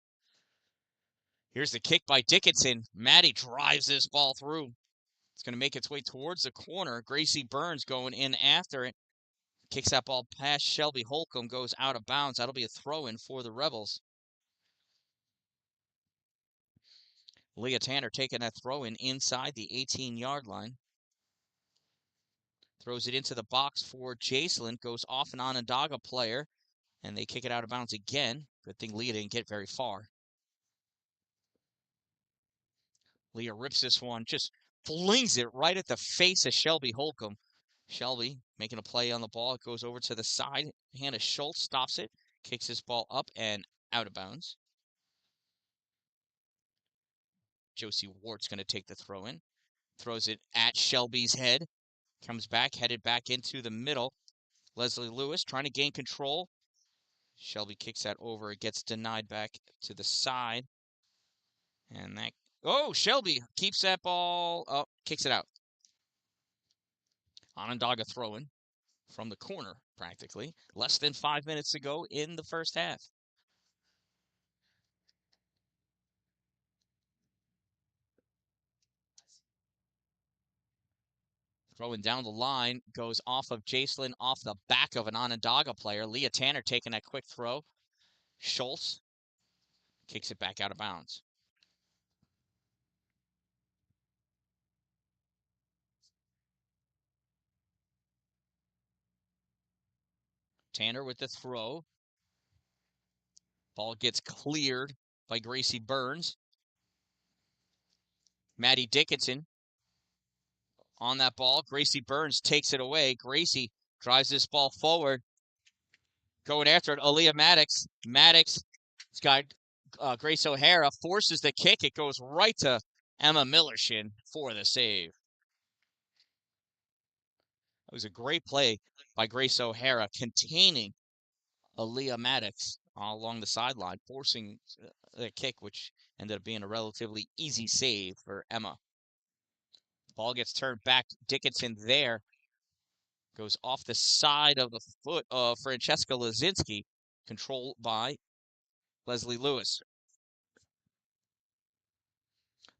Here's the kick by Dickinson. Maddie drives this ball through. It's going to make its way towards the corner. Gracie Burns going in after it. Kicks that ball past Shelby Holcomb, goes out of bounds. That'll be a throw-in for the Rebels. Leah Tanner taking that throw-in inside the 18-yard line. Throws it into the box for Jacelyn. Goes off an Onondaga player, and they kick it out of bounds again. Good thing Leah didn't get very far. Leah rips this one, just flings it right at the face of Shelby Holcomb. Shelby making a play on the ball. It goes over to the side. Hannah Schultz stops it, kicks this ball up and out of bounds. Josie Wart's going to take the throw in. Throws it at Shelby's head. Comes back, headed back into the middle. Leslie Lewis trying to gain control. Shelby kicks that over. It gets denied back to the side. And that... Oh, Shelby keeps that ball. Oh, kicks it out. Onondaga throwing from the corner, practically. Less than 5 minutes to go in the first half. Throwing down the line, goes off of Jacelyn, off the back of an Onondaga player. Leah Tanner taking that quick throw. Schultz kicks it back out of bounds. Tanner with the throw. Ball gets cleared by Gracie Burns. Maddie Dickinson on that ball. Gracie Burns takes it away. Gracie drives this ball forward. Going after it, Aaliyah Maddox. Maddox has got Grace O'Hara, forces the kick. It goes right to Emma Millershin for the save. It was a great play by Grace O'Hara, containing Aaliyah Maddox along the sideline, forcing the kick, which ended up being a relatively easy save for Emma. Ball gets turned back. Dickinson there. Goes off the side of the foot of Francesca Lazinski, controlled by Leslie Lewis.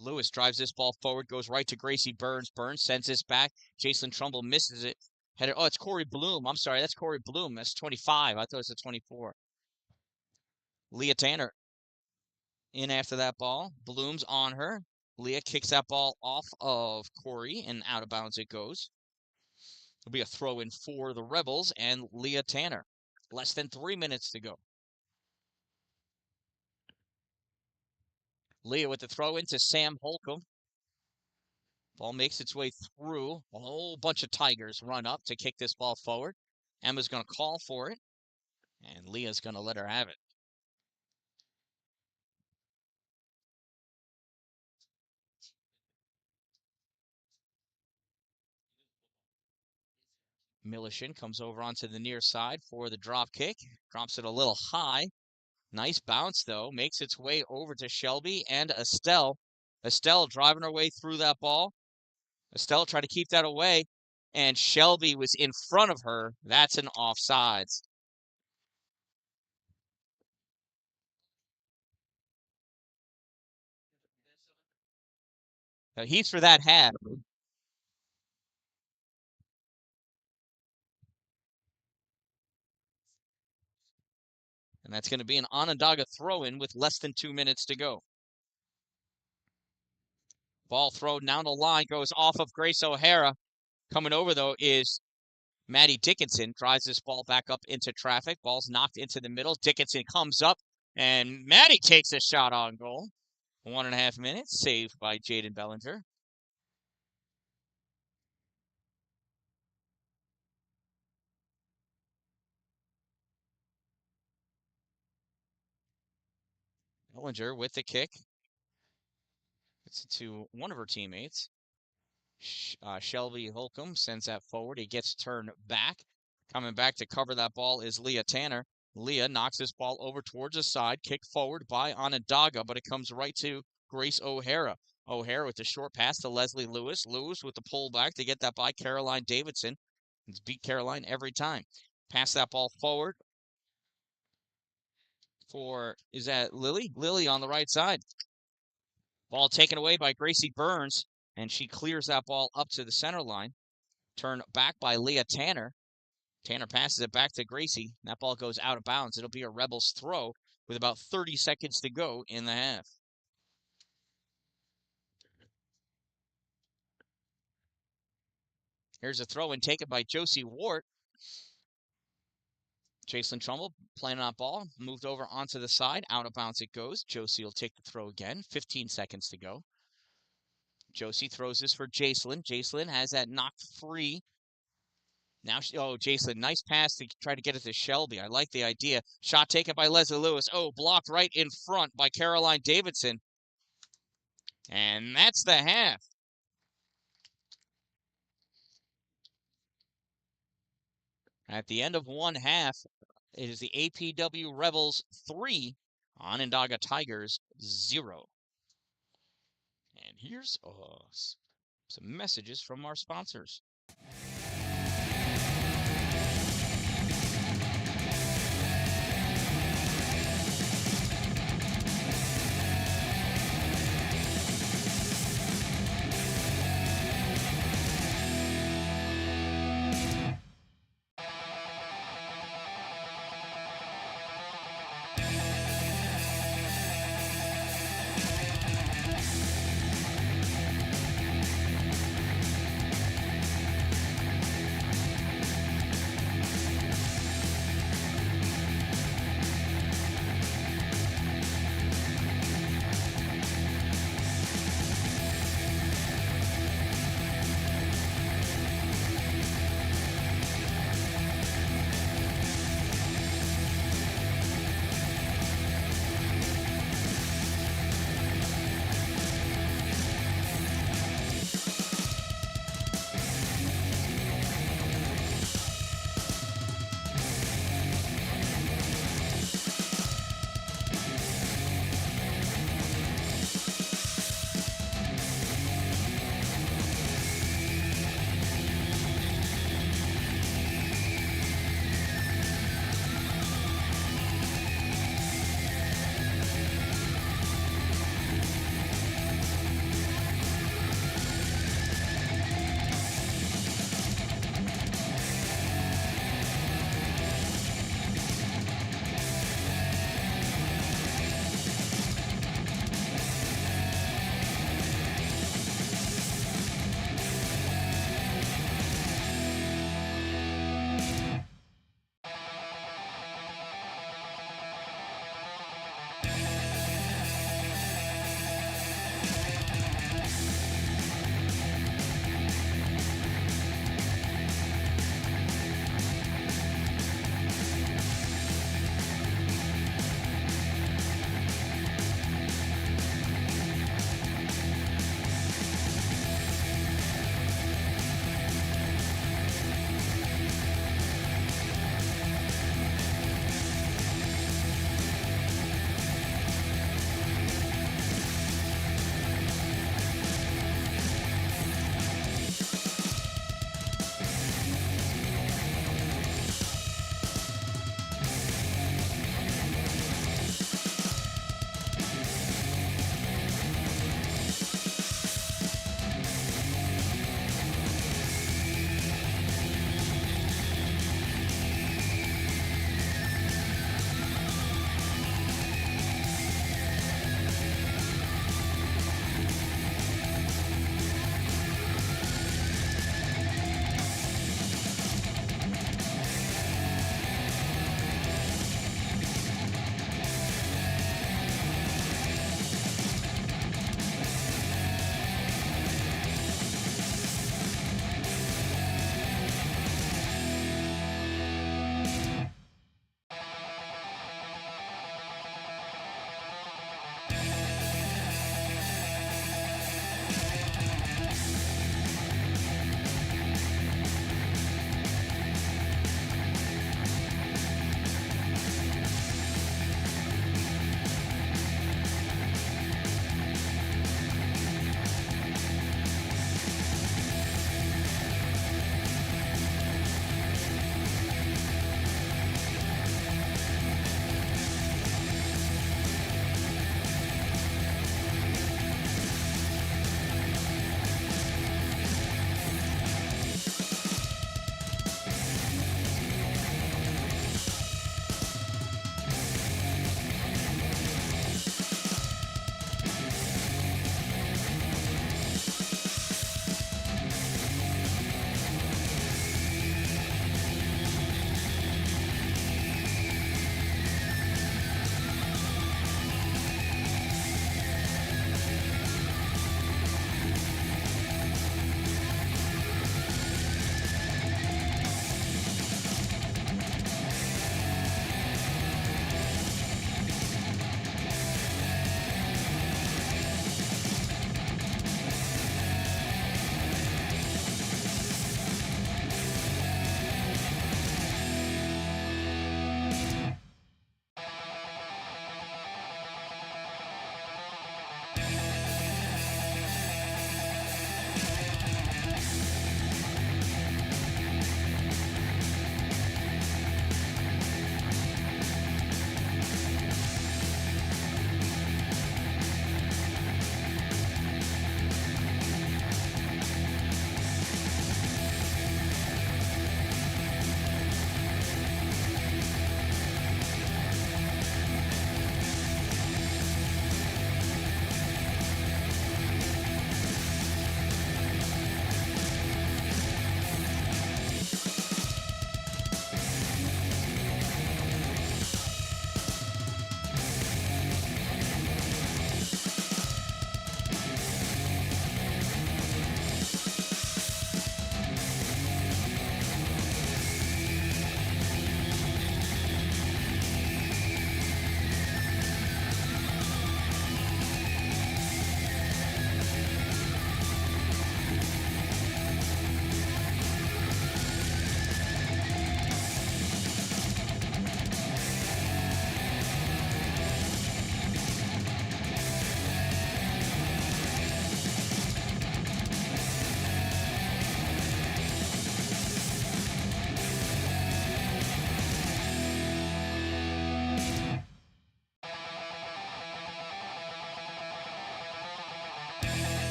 Lewis drives this ball forward, goes right to Gracie Burns. Burns sends this back. Jacelyn Trumbull misses it. Header. Oh, it's Corey Bloom. I'm sorry, that's Corey Bloom. That's 25. I thought it was a 24. Leah Tanner in after that ball. Bloom's on her. Leah kicks that ball off of Corey, and out of bounds it goes. It'll be a throw-in for the Rebels and Leah Tanner. Less than 3 minutes to go. Leah with the throw-in to Sam Holcomb. Ball makes its way through. A whole bunch of Tigers run up to kick this ball forward. Emma's going to call for it, and Leah's going to let her have it. Millershin comes over onto the near side for the drop kick. Drops it a little high. Nice bounce, though. Makes its way over to Shelby and Estelle. Estelle driving her way through that ball. Estelle tried to keep that away, and Shelby was in front of her. That's an offsides. Now, he's for that half. And that's going to be an Onondaga throw-in with less than 2 minutes to go. Ball thrown down the line, goes off of Grace O'Hara. Coming over, though, is Maddie Dickinson drives this ball back up into traffic. Ball's knocked into the middle. Dickinson comes up, and Maddie takes a shot on goal. 1.5 minutes, saved by Jaden Bellinger. Bellinger with the kick. It's to one of her teammates. Shelby Holcomb sends that forward. He gets turned back. Coming back to cover that ball is Leah Tanner. Leah knocks this ball over towards the side. Kick forward by Onondaga, but it comes right to Grace O'Hara. O'Hara with the short pass to Leslie Lewis. Lewis with the pull back to get that by Caroline Davidson. It's beat Caroline every time. Pass that ball forward for, is that Lily? Lily on the right side. Ball taken away by Gracie Burns, and she clears that ball up to the center line. Turned back by Leah Tanner. Tanner passes it back to Gracie. That ball goes out of bounds. It'll be a Rebels throw with about 30 seconds to go in the half. Here's a throw in taken by Josie Wart. Jacelyn Trumbull playing on ball, moved over onto the side. Out of bounds it goes. Josie will take the throw again. 15 seconds to go. Josie throws this for Jacelyn. Jacelyn has that knocked free. Now, Jacelyn, nice pass to try to get it to Shelby. I like the idea. Shot taken by Leslie Lewis. Oh, blocked right in front by Caroline Davidson. And that's the half. At the end of one half, it is the APW Rebels 3, Onondaga Tigers 0. And here's some messages from our sponsors.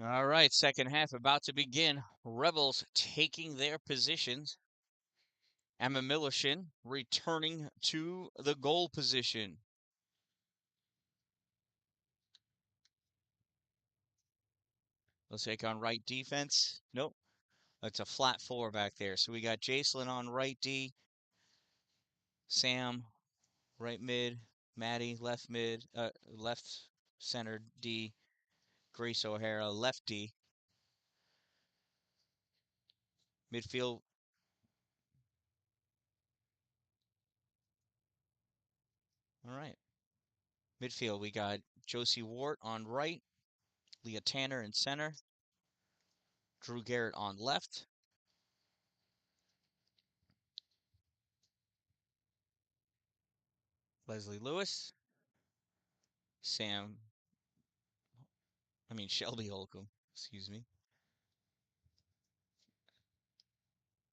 All right, second half about to begin. Rebels taking their positions. Emma Millerson returning to the goal position. Let's take on right defense. Nope. It's a flat four back there. So we got Jacelyn on right D, Sam right mid, Maddie left mid, left center D, Grace O'Hara left D. Midfield. All right. Midfield, we got Josie Wart on right, Leah Tanner in center, Drew Garrett on left, Leslie Lewis, Shelby Holcomb, excuse me,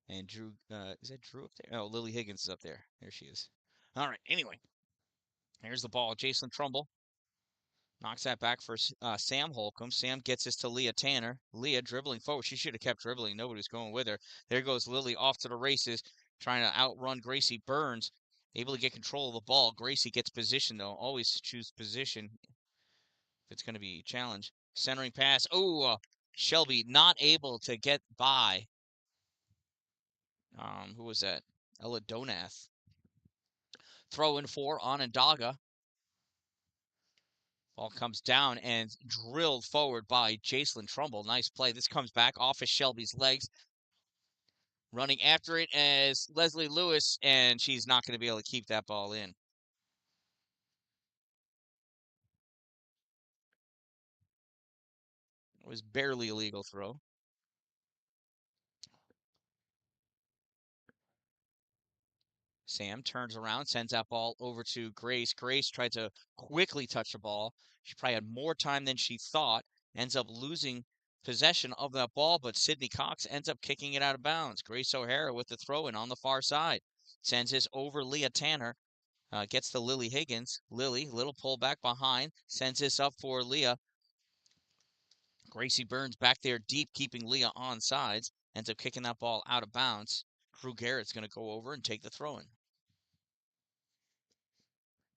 and Drew, is that Drew up there? Oh, Lily Higgins is up there. There she is. All right, anyway, here's the ball. Jacelyn Trumbull knocks that back for Sam Holcomb. Sam gets this to Leah Tanner. Leah dribbling forward. She should have kept dribbling. Nobody was going with her. There goes Lily off to the races, trying to outrun Gracie Burns. Able to get control of the ball. Gracie gets position, though. Always choose position if it's going to be a challenge. Centering pass. Oh, Shelby not able to get by. Who was that? Ella Donath. Throw in for Onondaga. Ball comes down and drilled forward by Jacelyn Trumbull. Nice play. This comes back off of Shelby's legs. Running after it as Leslie Lewis, and she's not going to be able to keep that ball in. It was barely a legal throw. Sam turns around, sends that ball over to Grace. Grace tried to quickly touch the ball. She probably had more time than she thought. Ends up losing possession of that ball, but Sydney Cox ends up kicking it out of bounds. Grace O'Hara with the throw in on the far side. Sends this over Leah Tanner. Gets to Lily Higgins. Lily, little pull back behind. Sends this up for Leah. Gracie Burns back there deep, keeping Leah on sides. Ends up kicking that ball out of bounds. Drew Garrett's going to go over and take the throw in.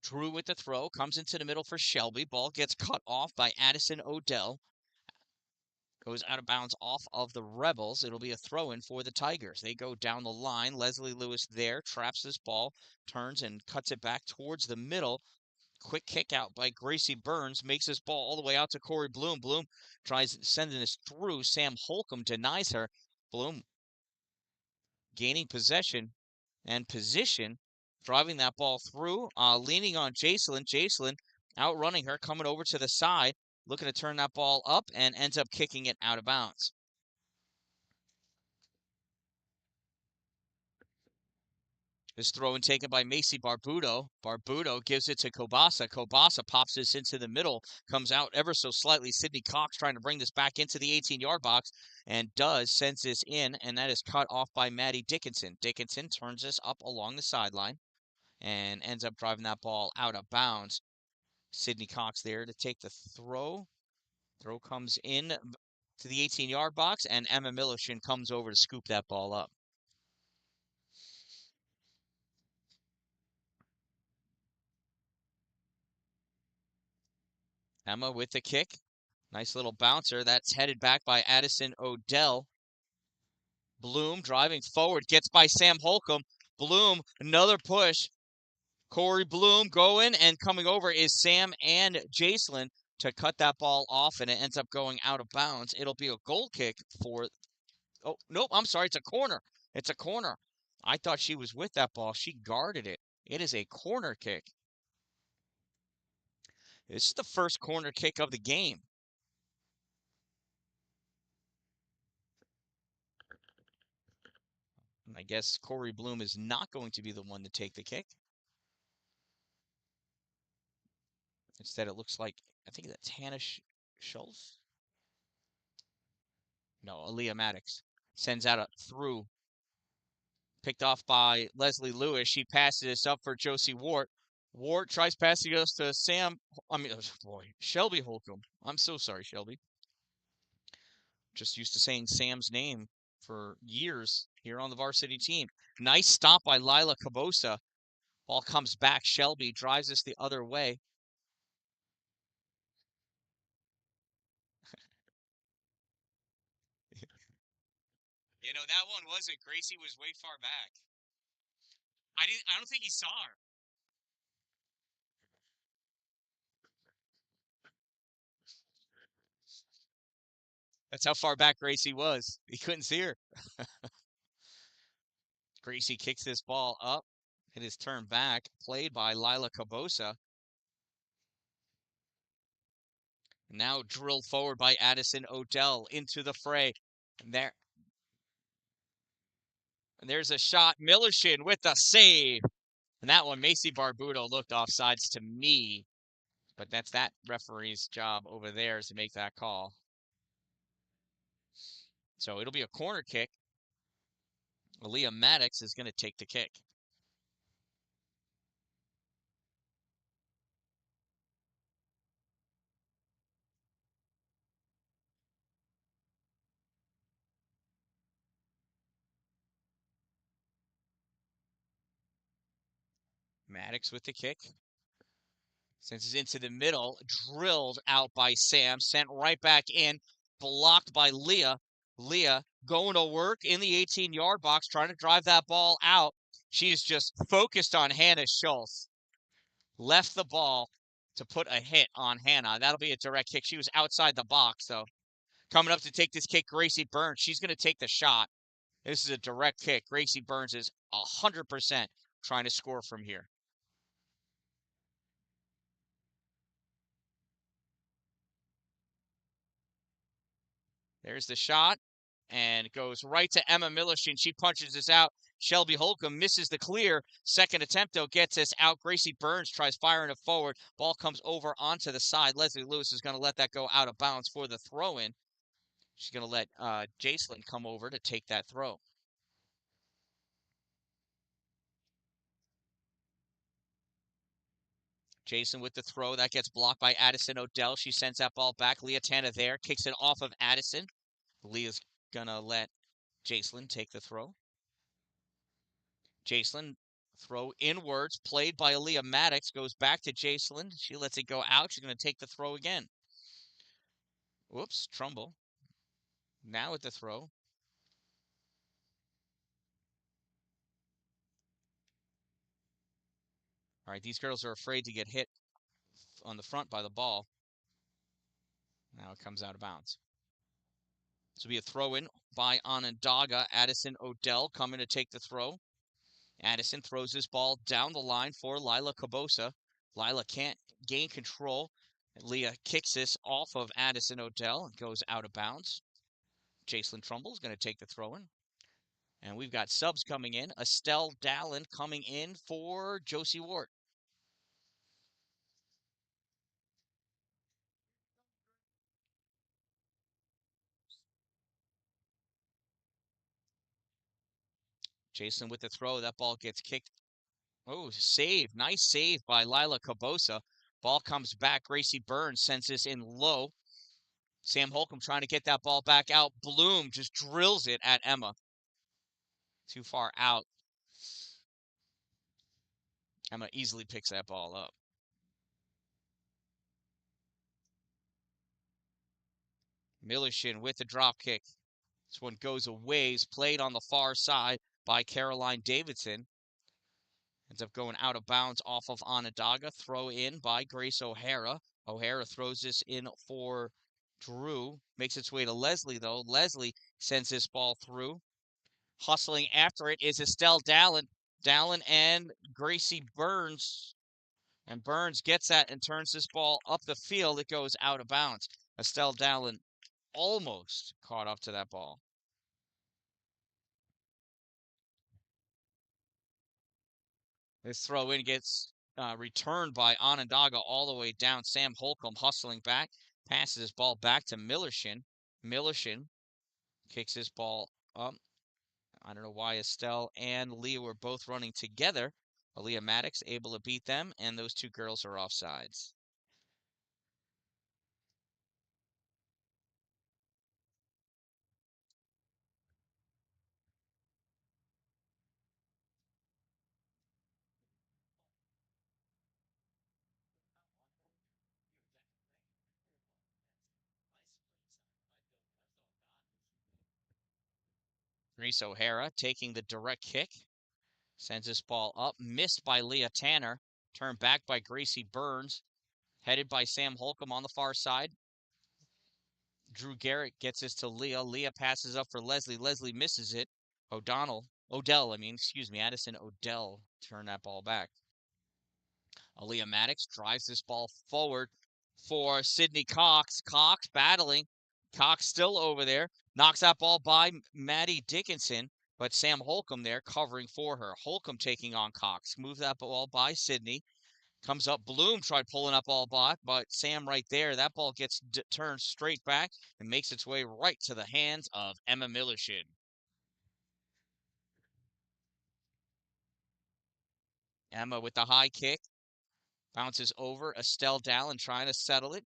Drew with the throw, comes into the middle for Shelby. Ball gets cut off by Addison Odell. Goes out of bounds off of the Rebels. It'll be a throw-in for the Tigers. They go down the line. Leslie Lewis there, traps this ball, turns and cuts it back towards the middle. Quick kick out by Gracie Burns. Makes this ball all the way out to Corey Bloom. Bloom tries sending this through. Sam Holcomb denies her. Bloom gaining possession and position, driving that ball through, leaning on Jacelyn. Jacelyn outrunning her, coming over to the side, looking to turn that ball up, and ends up kicking it out of bounds. This throw in taken by Macy Barbudo. Barbudo gives it to Kobasa. Kobasa pops this into the middle, comes out ever so slightly. Sydney Cox trying to bring this back into the 18-yard box, and sends this in, and that is cut off by Maddie Dickinson. Dickinson turns this up along the sideline and ends up driving that ball out of bounds. Sydney Cox there to take the throw. Throw comes in to the 18-yard box, and Emma Millerson comes over to scoop that ball up. Emma with the kick. Nice little bouncer. That's headed back by Addison Odell. Bloom driving forward. Gets by Sam Holcomb. Bloom, another push. Corey Bloom going, and coming over is Sam and Jacelyn to cut that ball off, and it ends up going out of bounds. It'll be a goal kick for... Oh, nope, I'm sorry. It's a corner. It's a corner. I thought she was with that ball. She guarded it. It is a corner kick. This is the first corner kick of the game. And I guess Corey Bloom is not going to be the one to take the kick. Instead, it looks like, I think that's Hannah Schultz. No, Aaliyah Maddox sends out a through. Picked off by Leslie Lewis. She passes this up for Josie Wart. Wart tries passing us to Shelby Holcomb. I'm so sorry, Shelby. Just used to saying Sam's name for years here on the varsity team. Nice stop by Lila Cabosa. Ball comes back. Shelby drives this the other way. That one wasn't. Gracie was way far back. I don't think he saw her. That's how far back Gracie was. He couldn't see her. Gracie kicks this ball up. It is turned back, played by Lila Cabosa. Now drilled forward by Addison Odell into the fray. And there's a shot. Millershin with the save. And that one, Macy Barbuto looked offsides to me. But that's that referee's job over there is to make that call. So it'll be a corner kick. Aaliyah Maddox is going to take the kick. Maddox with the kick. Sends it into the middle. Drilled out by Sam. Sent right back in. Blocked by Leah. Leah going to work in the 18-yard box, trying to drive that ball out. She's just focused on Hannah Schultz. Left the ball to put a hit on Hannah. That'll be a direct kick. She was outside the box, though. Coming up to take this kick, Gracie Burns. She's going to take the shot. This is a direct kick. Gracie Burns is 100% trying to score from here. There's the shot, and it goes right to Emma Millershin. She punches this out. Shelby Holcomb misses the clear. Second attempt, though, gets this out. Gracie Burns tries firing it forward. Ball comes over onto the side. Leslie Lewis is going to let that go out of bounds for the throw-in. She's going to let Jacelyn come over to take that throw. Jason with the throw. That gets blocked by Addison Odell. She sends that ball back. Leah Tanner there. Kicks it off of Addison. Leah's going to let Jacelyn take the throw. Jacelyn, throw inwards, played by Aaliyah Maddox, goes back to Jacelyn. She lets it go out. She's going to take the throw again. Whoops, Trumbull. Now with the throw. All right, these girls are afraid to get hit on the front by the ball. Now it comes out of bounds. This will be a throw-in by Onondaga. Addison Odell coming to take the throw. Addison throws this ball down the line for Lila Cabosa. Lila can't gain control. Leah kicks this off of Addison Odell and goes out of bounds. Jacelyn Trumbull is going to take the throw-in. And we've got subs coming in. Estelle Dallin coming in for Josie Ward. Jason with the throw. That ball gets kicked. Oh, save. Nice save by Lila Cabosa. Ball comes back. Gracie Burns sends this in low. Sam Holcomb trying to get that ball back out. Bloom just drills it at Emma. Too far out. Emma easily picks that ball up. Millershin with the drop kick. This one goes a ways. Played on the far side by Caroline Davidson. Ends up going out of bounds off of Onondaga. Throw in by Grace O'Hara. O'Hara throws this in for Drew. Makes its way to Leslie, though. Leslie sends this ball through. Hustling after it is Estelle Dallin. Dallin and Gracie Burns. And Burns gets that and turns this ball up the field. It goes out of bounds. Estelle Dallin almost caught up to that ball. This throw in gets returned by Onondaga all the way down. Sam Holcomb hustling back, passes his ball back to Millershin. Millershin kicks his ball up. I don't know why Estelle and Leah were both running together. Aaliyah Maddox able to beat them, and those two girls are offsides. Grace O'Hara taking the direct kick. Sends this ball up. Missed by Leah Tanner. Turned back by Gracie Burns. Headed by Sam Holcomb on the far side. Drew Garrett gets this to Leah. Leah passes up for Leslie. Leslie misses it. Addison Odell turned that ball back. Aaliyah Maddox drives this ball forward for Sydney Cox. Cox battling. Cox still over there. Knocks that ball by Maddie Dickinson, but Sam Holcomb there covering for her. Holcomb taking on Cox. Moves that ball by Sydney. Comes up. Bloom tried pulling up all back, but Sam right there. That ball gets turned straight back and makes its way right to the hands of Emma Millershin. Emma with the high kick. Bounces over. Estelle Dallin trying to settle it.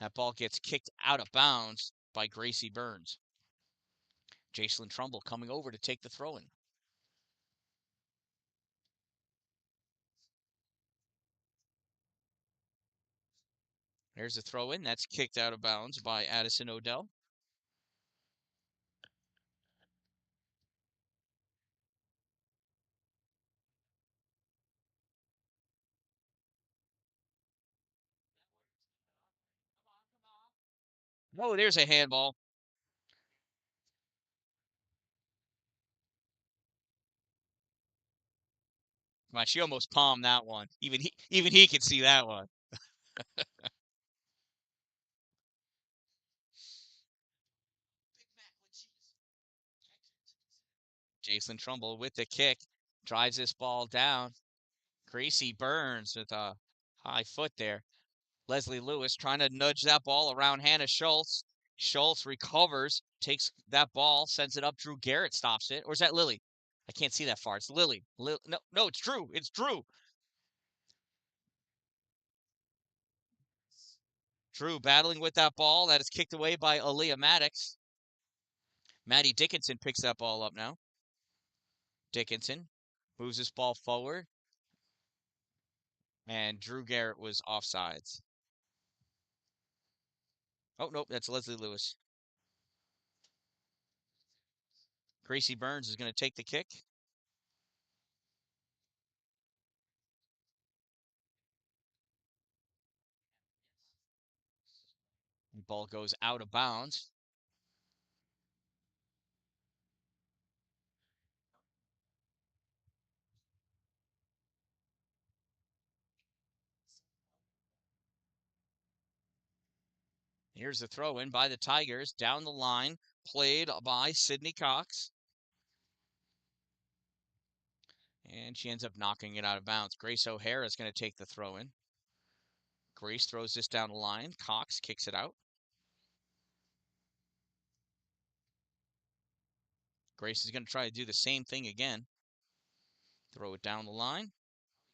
That ball gets kicked out of bounds by Gracie Burns. Jacelyn Trumbull coming over to take the throw-in. There's a throw-in. That's kicked out of bounds by Addison Odell. Oh, there's a handball. Come on, she almost palmed that one. Even he can see that one. Jacelyn Trumbull with the kick. Drives this ball down. Gracie Burns with a high foot there. Leslie Lewis trying to nudge that ball around Hannah Schultz. Schultz recovers, takes that ball, sends it up. Drew Garrett stops it. Or is that Lily? I can't see that far. It's Lily. No, it's Drew. It's Drew. Drew battling with that ball. That is kicked away by Aaliyah Maddox. Maddie Dickinson picks that ball up now. Dickinson moves this ball forward. And Drew Garrett was offsides. Oh, nope, that's Leslie Lewis. Gracie Burns is going to take the kick. The ball goes out of bounds. Here's the throw in by the Tigers down the line, played by Sydney Cox. And she ends up knocking it out of bounds. Grace O'Hara is going to take the throw in. Grace throws this down the line. Cox kicks it out. Grace is going to try to do the same thing again. Throw it down the line.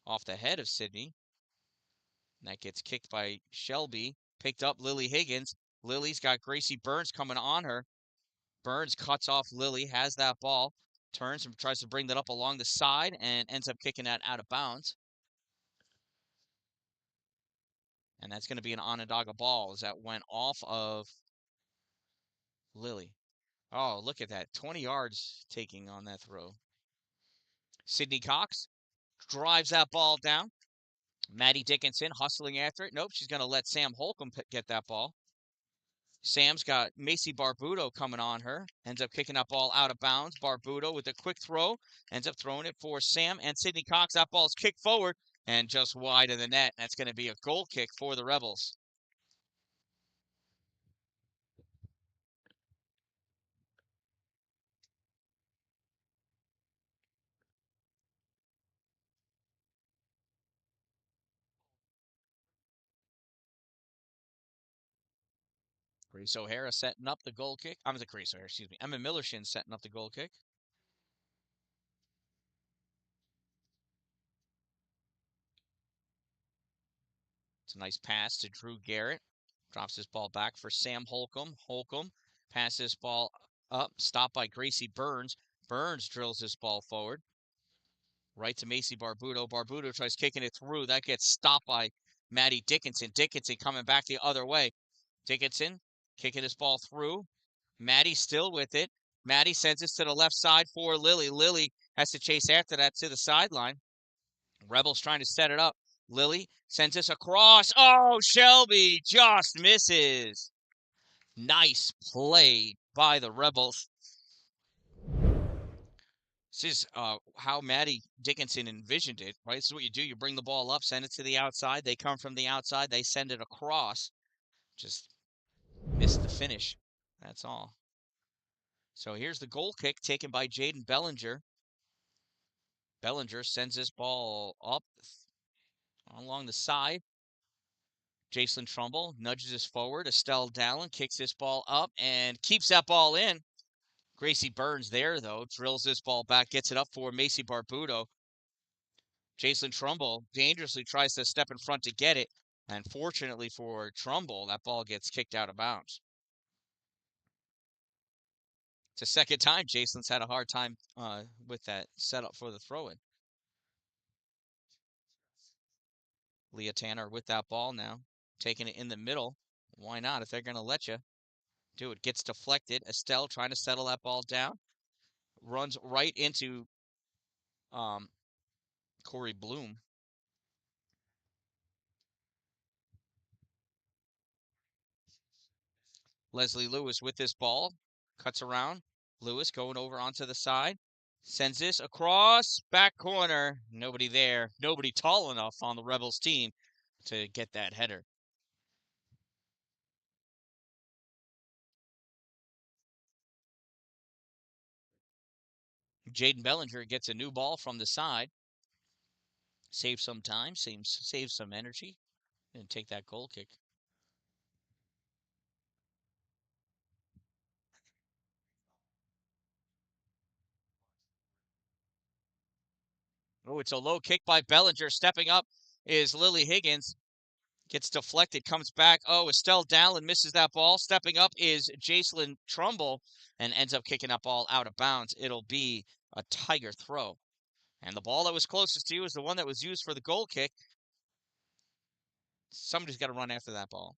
Off the head of Sydney. And that gets kicked by Shelby. Picked up Lily Higgins. Lily's got Gracie Burns coming on her. Burns cuts off Lily, has that ball, turns and tries to bring that up along the side and ends up kicking that out of bounds. And that's going to be an Onondaga ball as that went off of Lily. Oh, look at that. 20 yards taking on that throw. Sydney Cox drives that ball down. Maddie Dickinson hustling after it. Nope, she's going to let Sam Holcomb get that ball. Sam's got Macy Barbuto coming on her. Ends up kicking that ball out of bounds. Barbuto with a quick throw. Ends up throwing it for Sam and Sydney Cox. That ball's kicked forward and just wide of the net. That's going to be a goal kick for the Rebels. Grace O'Hara setting up the goal kick. Grace O'Hara, excuse me. Emma Millershin setting up the goal kick. It's a nice pass to Drew Garrett. Drops this ball back for Sam Holcomb. Holcomb passes this ball up. Stopped by Gracie Burns. Burns drills this ball forward. Right to Macy Barbuto. Barbuto tries kicking it through. That gets stopped by Maddie Dickinson. Dickinson coming back the other way. Dickinson kicking this ball through. Maddie still with it. Maddie sends this to the left side for Lily. Lily has to chase after that to the sideline. Rebels trying to set it up. Lily sends this across. Oh, Shelby just misses. Nice play by the Rebels. This is how Maddie Dickinson envisioned it, right? This is what you do. You bring the ball up, send it to the outside. They come from the outside. They send it across. Just missed the finish. That's all. So here's the goal kick taken by Jaden Bellinger. Bellinger sends this ball up along the side. Jason Trumbull nudges this forward. Estelle Dallin kicks this ball up and keeps that ball in. Gracie Burns there, though, drills this ball back, gets it up for Macy Barbudo. Jason Trumbull dangerously tries to step in front to get it. And fortunately for Trumbull, that ball gets kicked out of bounds. It's the second time Jason's had a hard time with that setup for the throw-in. Leah Tanner with that ball now, taking it in the middle. Why not? If they're going to let you do it. Gets deflected. Estelle trying to settle that ball down. Runs right into Corey Bloom. Leslie Lewis with this ball. Cuts around. Lewis going over onto the side. Sends this across. Back corner. Nobody there. Nobody tall enough on the Rebels team to get that header. Jaden Bellinger gets a new ball from the side. Save some time. Save some energy. And take that goal kick. Oh, it's a low kick by Bellinger. Stepping up is Lily Higgins. Gets deflected, comes back. Oh, Estelle Dallin misses that ball. Stepping up is Jacelyn Trumbull and ends up kicking that ball out of bounds. It'll be a Tiger throw. And the ball that was closest to you is the one that was used for the goal kick. Somebody's got to run after that ball.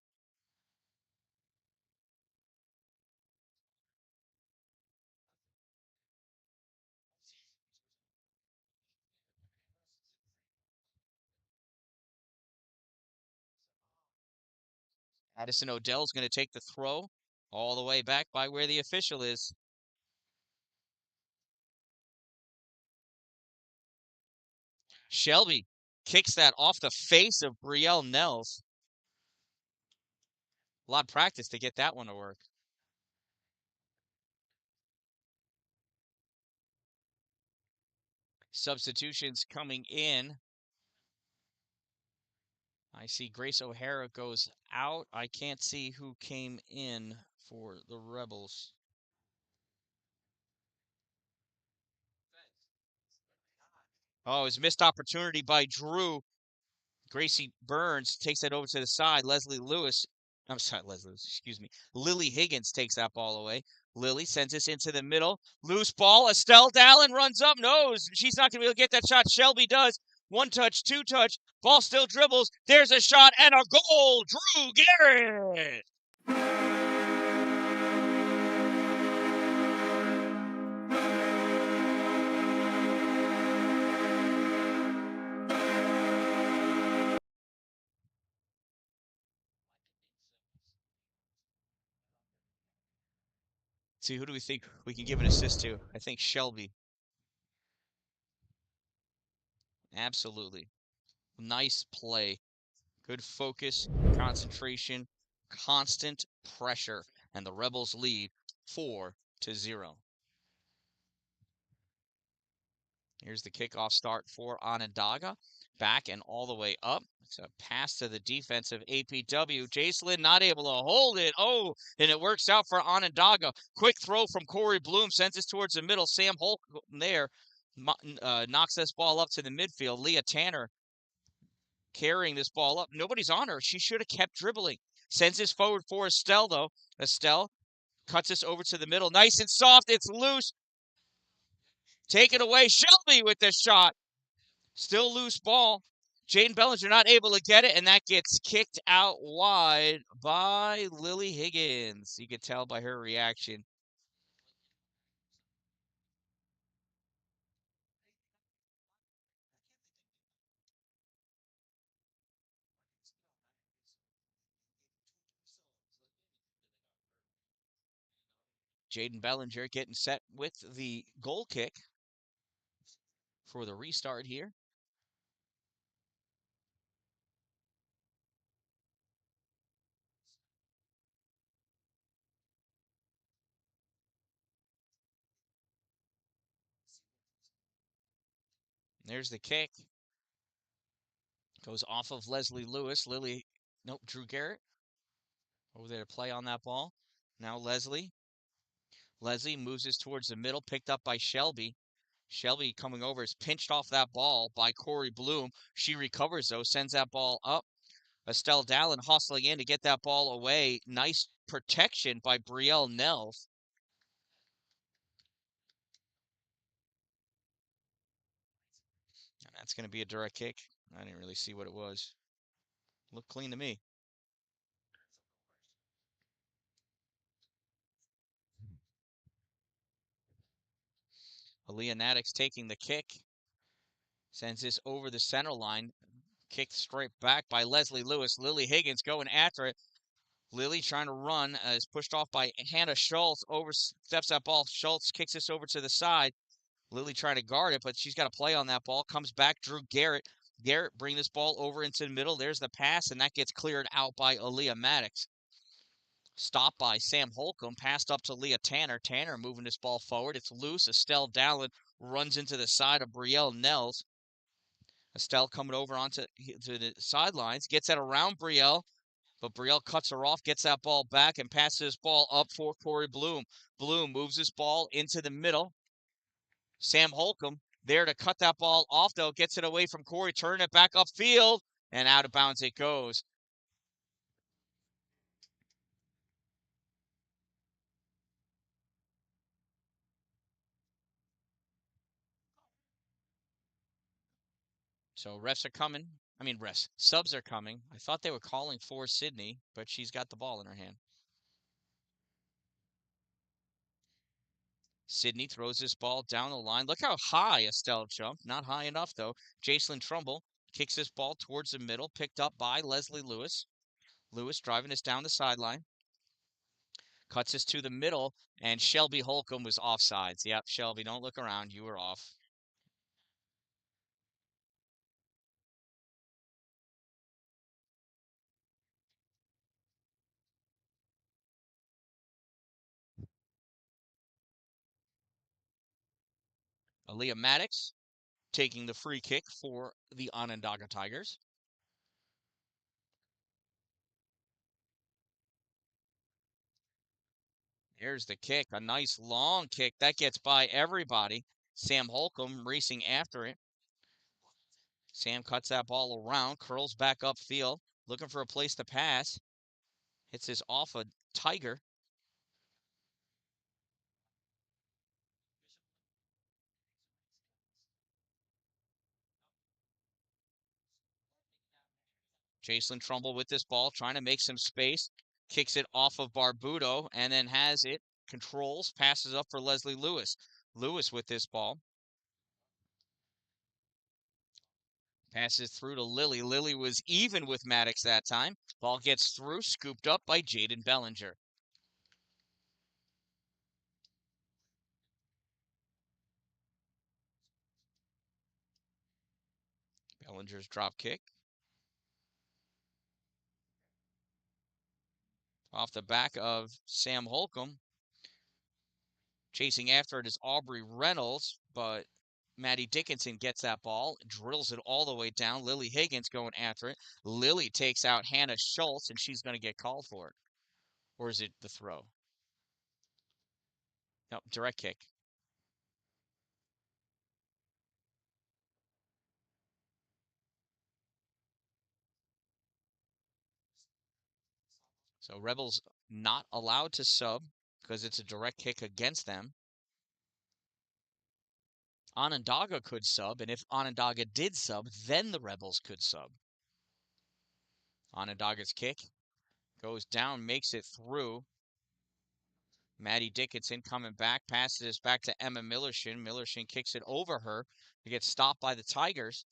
Addison Odell's going to take the throw all the way back by where the official is. Shelby kicks that off the face of Brielle Nels. A lot of practice to get that one to work. Substitutions coming in. I see Grace O'Hara goes out. I can't see who came in for the Rebels. Oh, it was a missed opportunity by Drew. Gracie Burns takes that over to the side. Leslie Lewis. I'm sorry, Leslie Lewis, excuse me. Lily Higgins takes that ball away. Lily sends this into the middle. Loose ball. Estelle Dallin runs up. No, she's not going to be able to get that shot. Shelby does. One touch, two touch. Ball still dribbles. There's a shot and a goal. Drew Garrett. See, who do we think we can give an assist to? I think Shelby. Absolutely. Nice play. Good focus, concentration, constant pressure, and the Rebels lead 4-0. Here's the kickoff start for Onondaga. Back and all the way up. It's a pass to the defensive APW. Jacelyn not able to hold it. Oh, and it works out for Onondaga. Quick throw from Corey Bloom. Sends it towards the middle. Sam Holt there knocks this ball up to the midfield. Leah Tanner carrying this ball up. Nobody's on her. She should have kept dribbling. Sends this forward for Estelle, though. Estelle cuts this over to the middle. Nice and soft. It's loose. Take it away. Shelby with the shot. Still loose ball. Jaden Bellinger not able to get it, and that gets kicked out wide by Lily Higgins. You could tell by her reaction. Jaden Bellinger getting set with the goal kick for the restart here. There's the kick. Goes off of Leslie Lewis. Drew Garrett over there to play on that ball. Now Leslie. Leslie moves this towards the middle, picked up by Shelby. Shelby coming over is pinched off that ball by Corey Bloom. She recovers, though, sends that ball up. Estelle Dallin hustling in to get that ball away. Nice protection by Brielle Nels. And that's going to be a direct kick. I didn't really see what it was. Looked clean to me. Aaliyah Maddox taking the kick. Sends this over the center line. Kicked straight back by Leslie Lewis. Lily Higgins going after it. Lily trying to run, is pushed off by Hannah Schultz. Oversteps that ball. Schultz kicks this over to the side. Lily trying to guard it, but she's got to play on that ball. Comes back, Drew Garrett. Garrett bring this ball over into the middle. There's the pass, and that gets cleared out by Aaliyah Maddox. Stopped by Sam Holcomb. Passed up to Leah Tanner. Tanner moving this ball forward. It's loose. Estelle Dallin runs into the side of Brielle Nels. Estelle coming over onto the sidelines. Gets that around Brielle. But Brielle cuts her off, gets that ball back, and passes this ball up for Corey Bloom. Bloom moves this ball into the middle. Sam Holcomb there to cut that ball off, though. Gets it away from Corey, turning it back upfield, and out of bounds it goes. So refs are coming. Subs are coming. I thought they were calling for Sydney, but she's got the ball in her hand. Sydney throws this ball down the line. Look how high Estelle jumped. Not high enough, though. Jacelyn Trumbull kicks this ball towards the middle, picked up by Leslie Lewis. Lewis driving this down the sideline. Cuts this to the middle, and Shelby Holcomb was offsides. Yep, Shelby, don't look around. You were off. Aaliyah Maddox taking the free kick for the Onondaga Tigers. Here's the kick, a nice long kick. That gets by everybody. Sam Holcomb racing after it. Sam cuts that ball around, curls back upfield, looking for a place to pass. Hits this off a Tiger. Jacelyn Trumbull with this ball, trying to make some space. Kicks it off of Barbudo, and then has it, controls, passes up for Leslie Lewis. Lewis with this ball. Passes through to Lily. Lily was even with Maddox that time. Ball gets through, scooped up by Jaden Bellinger. Bellinger's drop kick. Off the back of Sam Holcomb. Chasing after it is Aubrey Reynolds, but Maddie Dickinson gets that ball, drills it all the way down. Lily Higgins going after it. Lily takes out Hannah Schultz, and she's going to get called for it. Or is it the throw? No, direct kick. So Rebels not allowed to sub because it's a direct kick against them. Onondaga could sub, and if Onondaga did sub, then the Rebels could sub. Onondaga's kick goes down, makes it through. Maddie Dickinson coming back, passes this back to Emma Millershin. Millershin kicks it over her. It gets stopped by the Tigers.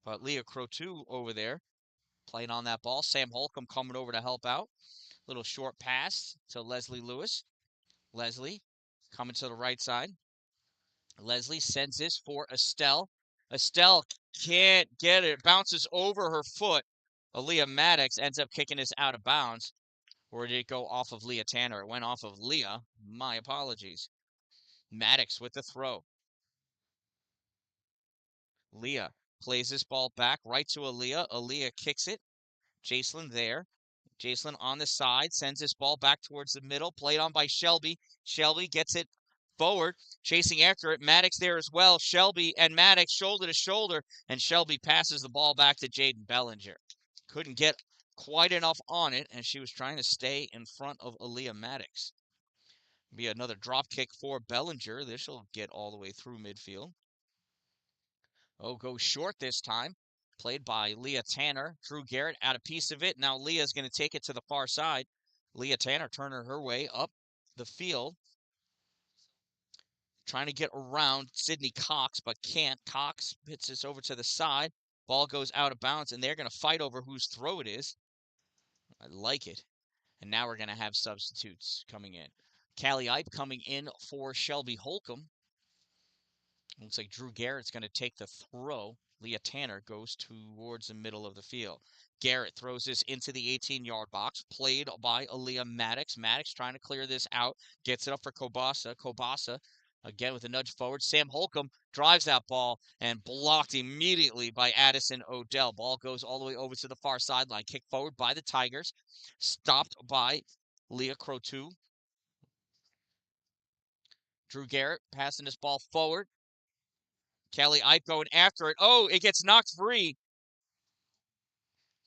But Leah Crotu over there playing on that ball. Sam Holcomb coming over to help out. Little short pass to Leslie Lewis. Leslie coming to the right side. Leslie sends this for Estelle. Estelle can't get it. Bounces over her foot. Aaliyah Maddox ends up kicking this out of bounds. Or did it go off of Leah Tanner? It went off of Leah. My apologies. Maddox with the throw. Leah plays this ball back right to Aaliyah. Aaliyah kicks it. Jacelyn there. Jacelyn on the side, sends this ball back towards the middle, played on by Shelby. Shelby gets it forward, chasing after it. Maddox there as well. Shelby and Maddox shoulder to shoulder, and Shelby passes the ball back to Jaden Bellinger. Couldn't get quite enough on it, and she was trying to stay in front of Aaliyah Maddox. Be another drop kick for Bellinger. This will get all the way through midfield. Oh, goes short this time. Played by Leah Tanner. Drew Garrett out a piece of it. Now Leah's going to take it to the far side. Leah Tanner turning her way up the field. Trying to get around Sydney Cox, but can't. Cox hits this over to the side. Ball goes out of bounds, and they're going to fight over whose throw it is. I like it. And now we're going to have substitutes coming in. Callie Ipe coming in for Shelby Holcomb. Looks like Drew Garrett's going to take the throw. Leah Tanner goes towards the middle of the field. Garrett throws this into the 18-yard box, played by Aaliyah Maddox. Maddox trying to clear this out, gets it up for Kobasa. Kobasa, again with a nudge forward. Sam Holcomb drives that ball and blocked immediately by Addison Odell. Ball goes all the way over to the far sideline. Kick forward by the Tigers. Stopped by Leah Crotu. Drew Garrett passing this ball forward. Callie Ipe going after it. Oh, it gets knocked free.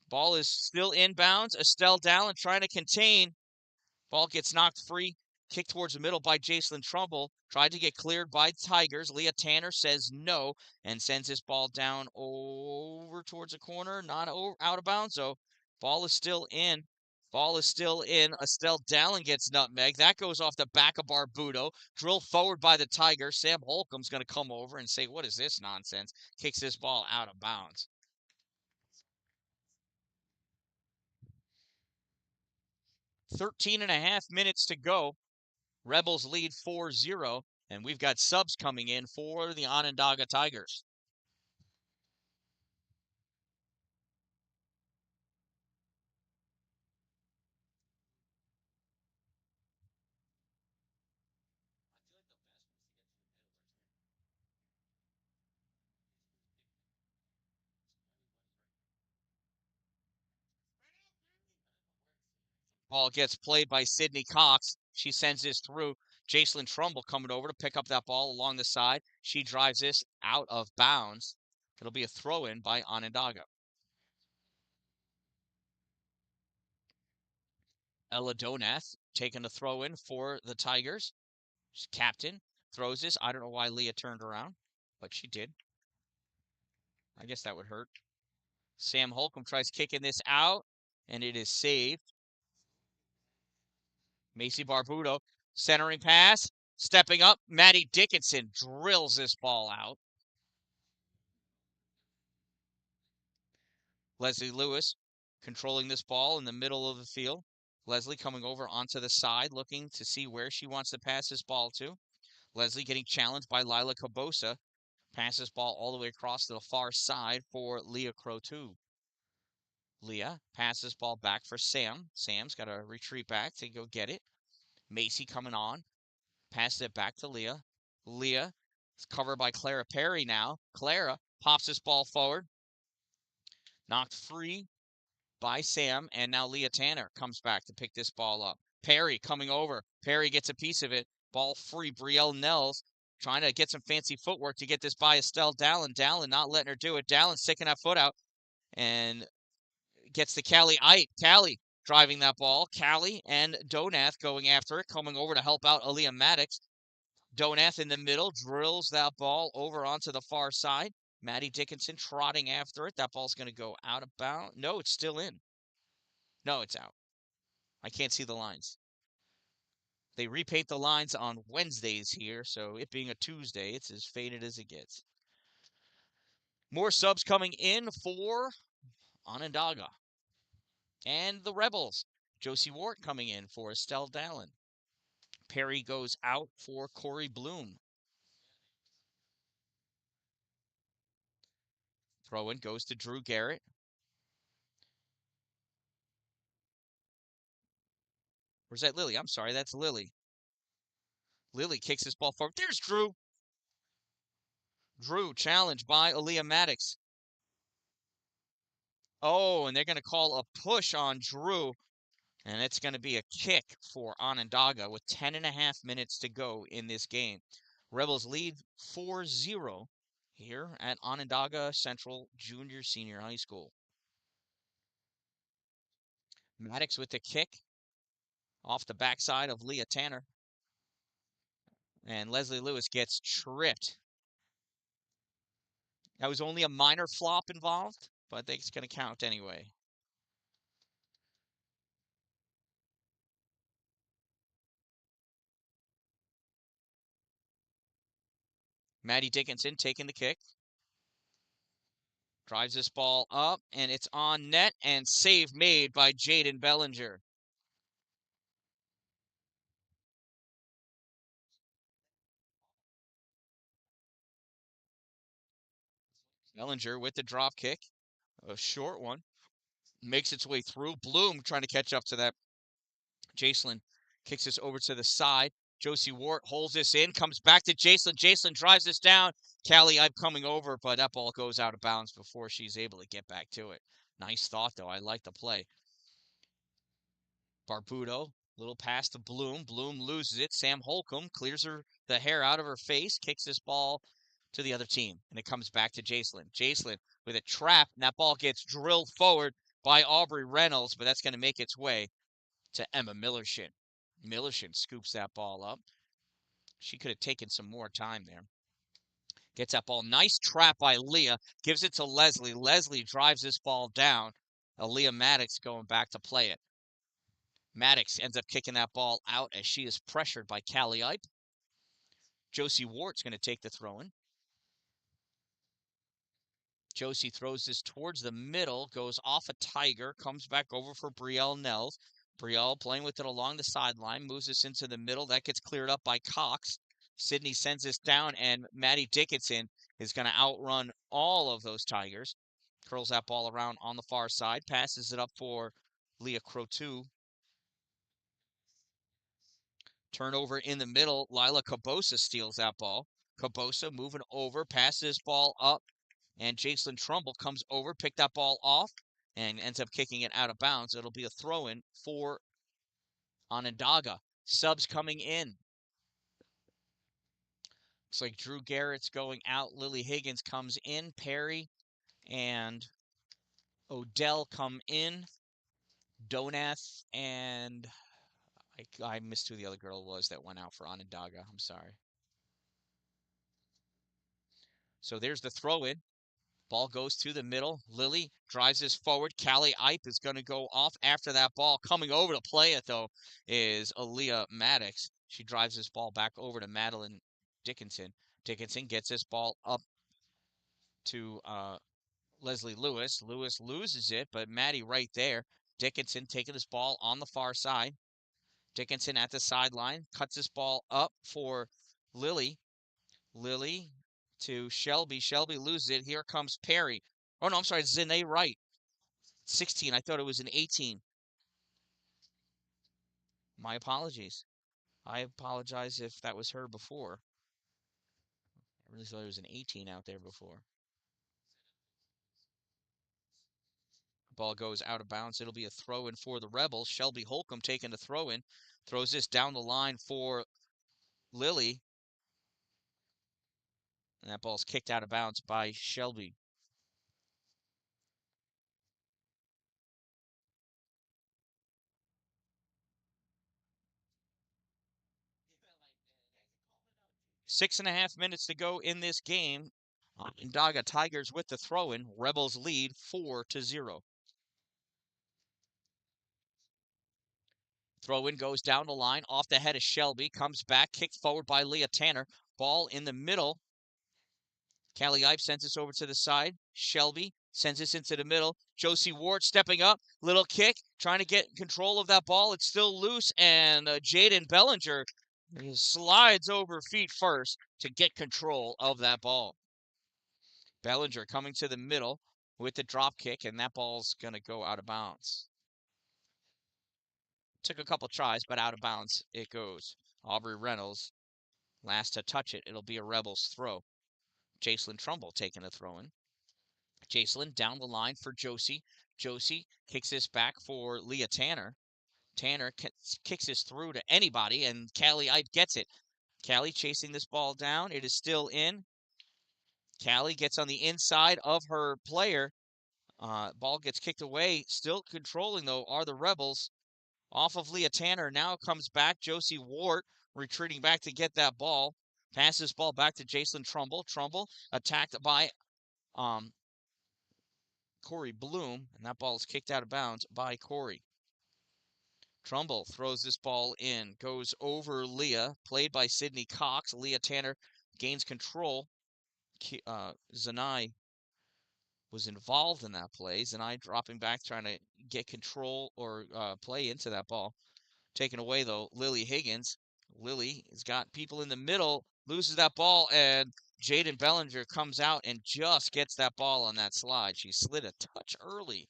Ball is still inbounds. Estelle Dallin trying to contain. Ball gets knocked free. Kicked towards the middle by Jacelyn Trumbull. Tried to get cleared by Tigers. Leah Tanner says no and sends this ball down over towards the corner. Not out of bounds, though. Ball is still in. Ball is still in. Estelle Dallin gets nutmeg. That goes off the back of Barbudo. Drilled forward by the Tigers. Sam Holcomb's going to come over and say, what is this nonsense? Kicks this ball out of bounds. 13.5 minutes to go. Rebels lead 4-0, and we've got subs coming in for the Onondaga Tigers. Ball gets played by Sydney Cox. She sends this through. Jacelyn Trumbull coming over to pick up that ball along the side. She drives this out of bounds. It'll be a throw-in by Onondaga. Ella Donath taking a throw-in for the Tigers. She's captain. Throws this. I don't know why Leah turned around, but she did. I guess that would hurt. Sam Holcomb tries kicking this out, and it is saved. Macy Barbudo, centering pass, stepping up. Maddie Dickinson drills this ball out. Leslie Lewis controlling this ball in the middle of the field. Leslie coming over onto the side, looking to see where she wants to pass this ball to. Leslie getting challenged by Lila Cabosa. Passes ball all the way across to the far side for Leah Crotu. Leah passes ball back for Sam. Sam's got to retreat back to go get it. Macy coming on. Passes it back to Leah. Leah is covered by Clara Perry now. Clara pops this ball forward. Knocked free by Sam, and now Leah Tanner comes back to pick this ball up. Perry coming over. Perry gets a piece of it. Ball free. Brielle Nels trying to get some fancy footwork to get this by Estelle Dallin. Dallin not letting her do it. Dallin sticking that foot out and gets to Callie Ipe. Callie driving that ball. Callie and Donath going after it, coming over to help out Aaliyah Maddox. Donath in the middle drills that ball over onto the far side. Maddie Dickinson trotting after it. That ball's going to go out of bounds. No, it's still in. No, it's out. I can't see the lines. They repaint the lines on Wednesdays here, so it being a Tuesday, it's as faded as it gets. More subs coming in for Onondaga and the Rebels. Josie Wart coming in for Estelle Dallin. Perry goes out for Corey Bloom. Throw-in goes to Drew Garrett. Where's that Lily? I'm sorry, that's Lily. Lily kicks this ball forward. There's Drew. Drew challenged by Aaliyah Maddox. Oh, and they're going to call a push on Drew. And it's going to be a kick for Onondaga with 10.5 minutes to go in this game. Rebels lead 4-0 here at Onondaga Central Junior Senior High School. Maddox with the kick off the backside of Leah Tanner. And Leslie Lewis gets tripped. That was only a minor flop involved, but I think it's going to count anyway. Maddie Dickinson taking the kick. Drives this ball up, and it's on net, and save made by Jaden Bellinger. Bellinger with the drop kick, a short one, makes its way through. Bloom trying to catch up to that. Jacelyn kicks this over to the side. Josie Wart holds this in, comes back to Jacelyn. Jacelyn drives this down. Callie Ibe coming over, but that ball goes out of bounds before she's able to get back to it. Nice thought, though. I like the play. Barbudo, little pass to Bloom. Bloom loses it. Sam Holcomb clears the hair out of her face, kicks this ball to the other team, and it comes back to Jacelyn. Jacelyn with a trap, and that ball gets drilled forward by Aubrey Reynolds, but that's going to make its way to Emma Millershin. Millershin scoops that ball up. She could have taken some more time there. Gets that ball. Nice trap by Leah. Gives it to Leslie. Leslie drives this ball down. Aaliyah Maddox going back to play it. Maddox ends up kicking that ball out as she is pressured by Callie Ipe. Josie Wart's going to take the throw-in. Josie throws this towards the middle, goes off a Tiger, comes back over for Brielle Nels. Brielle playing with it along the sideline, moves this into the middle. That gets cleared up by Cox. Sydney sends this down, and Maddie Dickinson is going to outrun all of those Tigers. Curls that ball around on the far side, passes it up for Leah Crotu. Turnover in the middle. Lila Cabosa steals that ball. Cabosa moving over, passes ball up, and Jacelyn Trumbull comes over, picked that ball off, and ends up kicking it out of bounds. It'll be a throw-in for Onondaga. Subs coming in. Looks like Drew Garrett's going out. Lily Higgins comes in. Perry and Odell come in. Donath and I missed who the other girl was that went out for Onondaga. I'm sorry. So there's the throw-in. Ball goes to the middle. Lily drives this forward. Callie Ipe is going to go off after that ball. Coming over to play it, though, is Aaliyah Maddox. She drives this ball back over to Madeline Dickinson. Dickinson gets this ball up to Leslie Lewis. Lewis loses it, but Maddie right there. Dickinson taking this ball on the far side. Dickinson at the sideline. Cuts this ball up for Lily. Lily to Shelby. Shelby loses it. Here comes Perry. Oh, no, I'm sorry. Zane Wright. 16. I thought it was an 18. My apologies. I apologize if that was her before. I really thought it was an 18 out there before. Ball goes out of bounds. It'll be a throw-in for the Rebels. Shelby Holcomb taking the throw-in. Throws this down the line for Lily. And that ball's kicked out of bounds by Shelby. Six and a half minutes to go in this game. Onondaga Tigers with the throw-in. Rebels lead 4-0. Throw-in goes down the line, off the head of Shelby, comes back, kicked forward by Leah Tanner. Ball in the middle. Callie Ipe sends this over to the side. Shelby Sends this into the middle. Josie Ward stepping up. Little kick. Trying to get control of that ball. It's still loose. And Jaden Bellinger slides over feet first to get control of that ball. Bellinger coming to the middle with the drop kick. And that ball's going to go out of bounds. Took a couple tries, but out of bounds it goes. Aubrey Reynolds, last to touch it. It'll be a Rebels throw. Jacelyn Trumbull taking a throw in. Jacelyn down the line for Josie. Josie kicks this back for Leah Tanner. Tanner kicks this through to anybody, and Callie Ide gets it. Callie chasing this ball down. It is still in. Callie gets on the inside of her player. Ball gets kicked away. Still controlling, though, are the Rebels. Off of Leah Tanner. Now comes back Josie Ward, retreating back to get that ball. Passes ball back to Jacelyn Trumbull. Trumbull attacked by Corey Bloom, and that ball is kicked out of bounds by Corey. Trumbull throws this ball in, goes over Leah, played by Sydney Cox. Leah Tanner gains control. Zanai was involved in that play. Zanai dropping back, trying to get control or play into that ball. Taken away, though, Lily Higgins. Lily has got people in the middle, loses that ball, and Jaden Bellinger comes out and just gets that ball on that slide. She slid a touch early,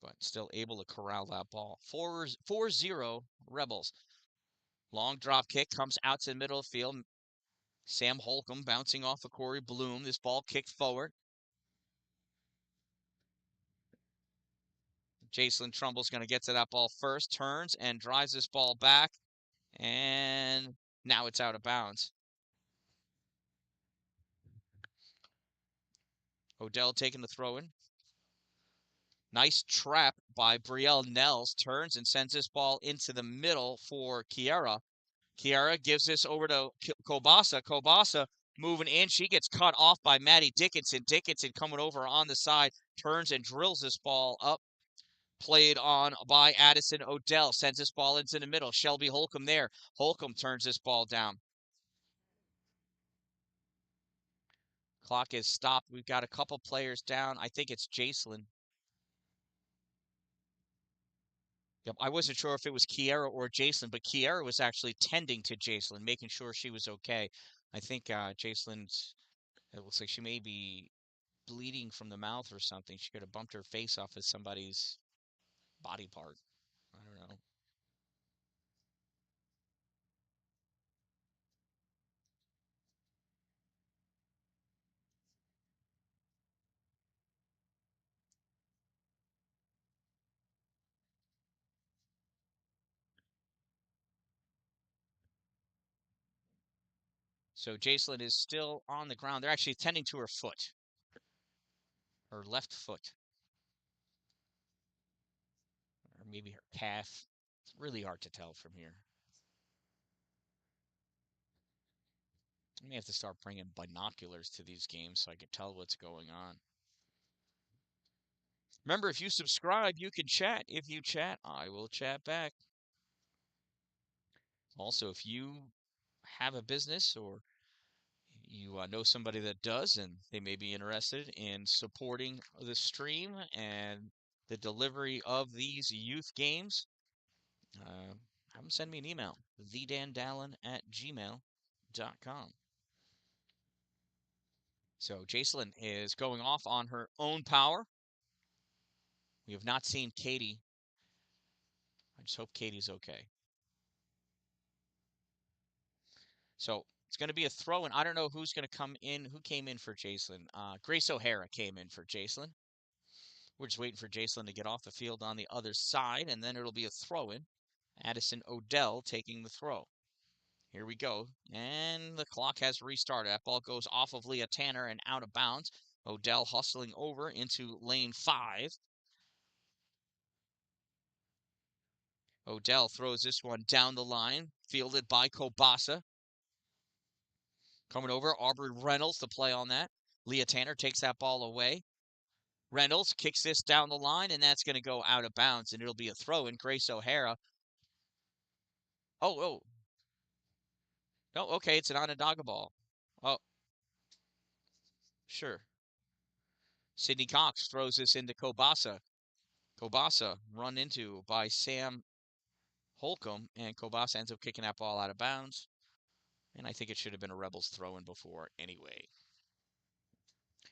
but still able to corral that ball. 4-0 Rebels. Long drop kick comes out to the middle of the field. Sam Holcomb bouncing off of Corey Bloom. This ball kicked forward. Jacelyn Trumbull's going to get to that ball first, turns and drives this ball back, and now it's out of bounds. Odell taking the throw in. Nice trap by Brielle Nels. Turns and sends this ball into the middle for Kiara. Kiara gives this over to Kobasa. Kobasa moving in. She gets cut off by Maddie Dickinson. Dickinson coming over on the side. Turns and drills this ball up. Played on by Addison Odell. Sends this ball into the middle. Shelby Holcomb there. Holcomb turns this ball down. Clock is stopped. We've got a couple players down. I think it's Jacelyn. Yep, I wasn't sure if it was Kiara or Jacelyn, but Kiara was actually tending to Jacelyn, making sure she was okay. I think Jacelyn's, it looks like she may be bleeding from the mouth or something. She could have bumped her face off of somebody's body part. I don't know. So Jacelyn is still on the ground. They're actually tending to her foot, her left foot, or maybe her calf. It's really hard to tell from here. I may have to start bringing binoculars to these games so I can tell what's going on. Remember, if you subscribe, you can chat. If you chat, I will chat back. Also, if you have a business or you know somebody that does and they may be interested in supporting the stream and the delivery of these youth games, have them send me an email, thedandalin@gmail.com. So Jacelyn is going off on her own power. We have not seen Katie. I just hope Katie's okay. So it's going to be a throw, and I don't know who's going to come in. Who came in for Jacelyn? Grace O'Hara came in for Jacelyn. We're just waiting for Jacelyn to get off the field on the other side, and then it'll be a throw-in. Addison Odell taking the throw. Here we go, and the clock has restarted. That ball goes off of Leah Tanner and out of bounds. Odell hustling over into lane 5. Odell throws this one down the line, fielded by Kobasa. Coming over, Aubrey Reynolds to play on that. Leah Tanner takes that ball away. Reynolds kicks this down the line, and that's going to go out of bounds, and it'll be a throw in. Grace O'Hara. Oh. No, okay, it's an Onondaga ball. Oh. Sure. Sidney Cox throws this into Kobasa. Kobasa run into by Sam Holcomb, and Kobasa ends up kicking that ball out of bounds. And I think it should have been a Rebels throw-in before anyway.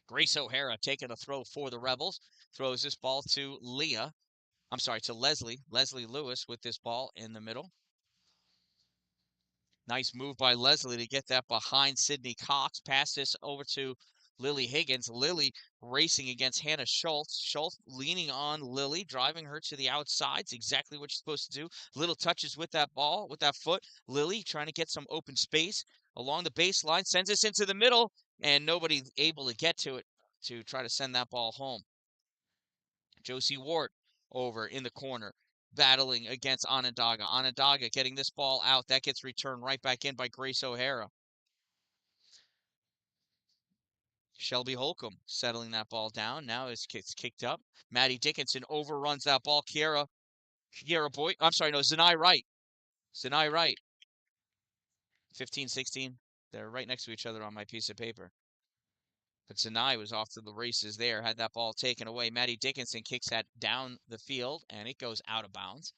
Grace O'Hara taking a throw for the Rebels. Throws this ball to to Leslie. Leslie Lewis with this ball in the middle. Nice move by Leslie to get that behind Sidney Cox. Pass this over to Lily Higgins. Lily racing against Hannah Schultz. Schultz leaning on Lily, driving her to the outside. It's exactly what she's supposed to do. Little touches with that ball, with that foot. Lily trying to get some open space along the baseline. Sends this into the middle, and nobody able to get to it to try to send that ball home. Josie Ward over in the corner, battling against Onondaga. Onondaga getting this ball out. That gets returned right back in by Grace O'Hara. Shelby Holcomb settling that ball down. Now it's kicked up. Maddie Dickinson overruns that ball. Zanai Wright. Zanai Wright. 15-16. They're right next to each other on my piece of paper. But Zanai was off to the races there, had that ball taken away. Maddie Dickinson kicks that down the field, and it goes out of bounds.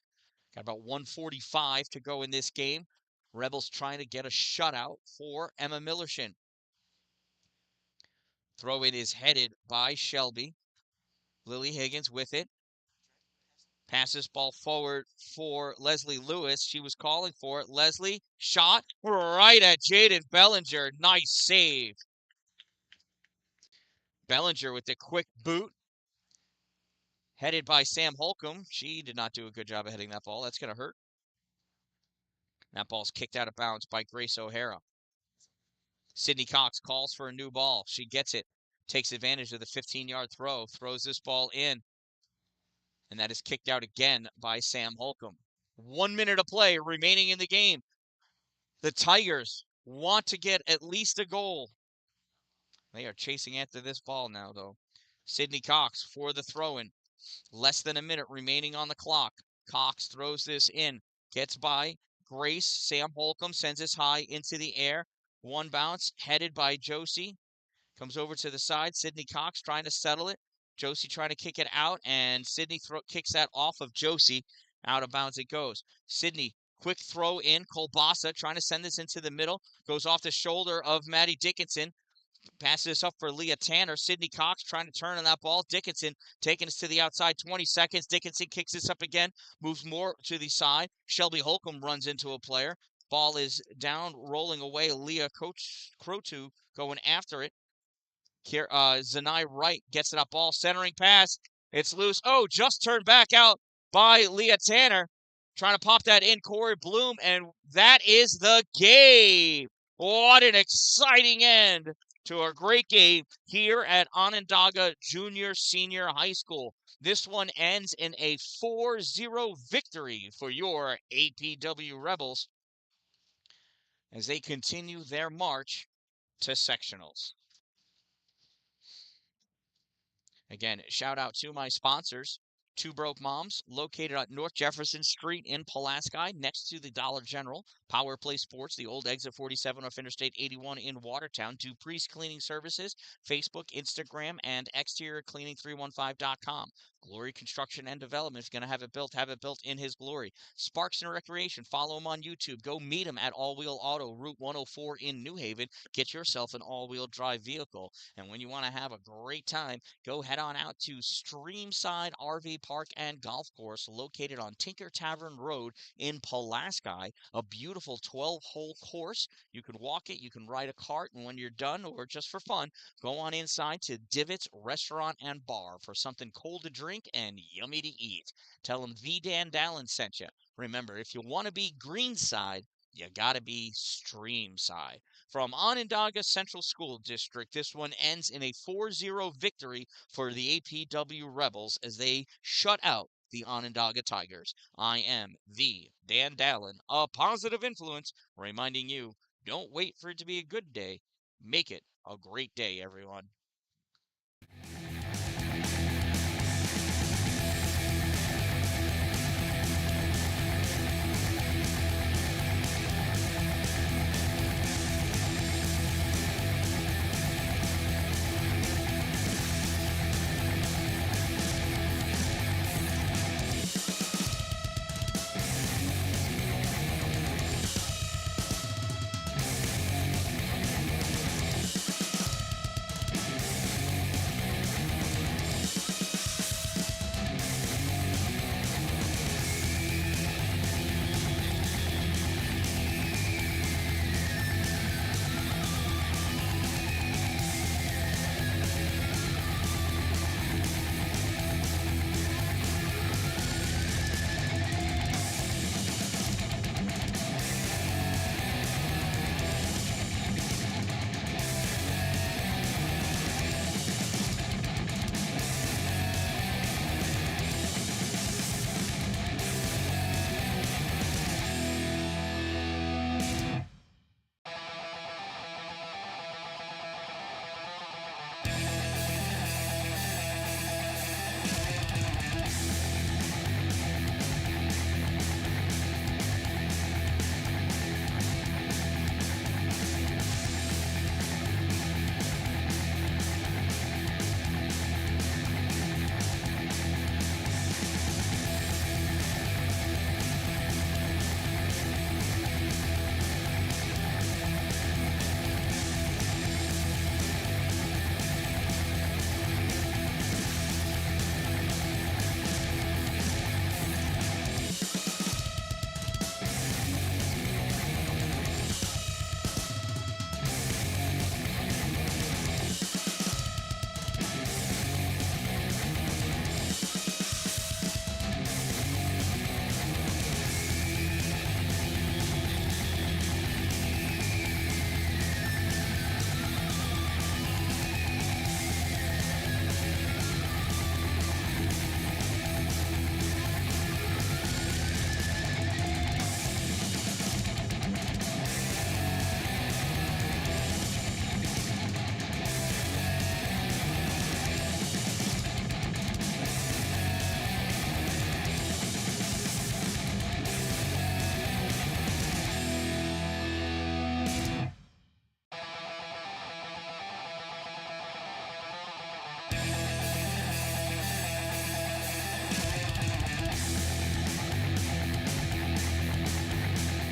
Got about 1:45 to go in this game. Rebels trying to get a shutout for Emma Millershin. Throw in is headed by Shelby. Lily Higgins with it. Passes ball forward for Leslie Lewis. She was calling for it. Leslie, shot right at Jaden Bellinger. Nice save. Bellinger with the quick boot. Headed by Sam Holcomb. She did not do a good job of hitting that ball. That's going to hurt. That ball's kicked out of bounds by Grace O'Hara. Sidney Cox calls for a new ball. She gets it. Takes advantage of the 15-yard throw. Throws this ball in. And that is kicked out again by Sam Holcomb. 1 minute of play remaining in the game. The Tigers want to get at least a goal. They are chasing after this ball now, though. Sidney Cox for the throw-in. Less than a minute remaining on the clock. Cox throws this in. Gets by Grace. Sam Holcomb sends this high into the air. One bounce headed by Josie. Comes over to the side. Sidney Cox trying to settle it. Josie trying to kick it out, and Sidney kicks that off of Josie. Out of bounds it goes. Sidney, quick throw in. Kolbasa trying to send this into the middle. Goes off the shoulder of Maddie Dickinson. Passes this up for Leah Tanner. Sidney Cox trying to turn on that ball. Dickinson taking us to the outside. 20 seconds. Dickinson kicks this up again. Moves more to the side. Shelby Holcomb runs into a player. Ball is down, rolling away. Leah Crotu going after it. Zanai Wright gets that ball, centering pass. It's loose. Oh, just turned back out by Leah Tanner. Trying to pop that in, Corey Bloom, and that is the game. What an exciting end to a great game here at Onondaga Junior Senior High School. This one ends in a 4-0 victory for your APW Rebels as they continue their march to sectionals. Again, shout out to my sponsors, Two Broke Moms, located at North Jefferson Street in Pulaski, next to the Dollar General. Power Play Sports, the old exit 47 off Interstate 81 in Watertown. Dupree's Cleaning Services, Facebook, Instagram, and exteriorcleaning315.com. Glory Construction and Development is going to have it built in his glory. Sparks and Recreation, follow him on YouTube. Go meet him at All Wheel Auto, Route 104 in New Haven. Get yourself an all-wheel drive vehicle. And when you want to have a great time, go head on out to Streamside RV Park and Golf Course, located on Tinker Tavern Road in Pulaski. A beautiful 12-hole course. You can walk it, you can ride a cart, and when you're done, or just for fun, go on inside to Divots Restaurant and Bar for something cold to drink and yummy to eat. Tell them the Dan-Dalin sent you. Remember, if you want to be green side, you got to be stream side. From Onondaga Central School District, this one ends in a 4-0 victory for the APW Rebels as they shut out the Onondaga Tigers. I am the Dan-Dalin, a positive influence, reminding you, don't wait for it to be a good day. Make it a great day, everyone.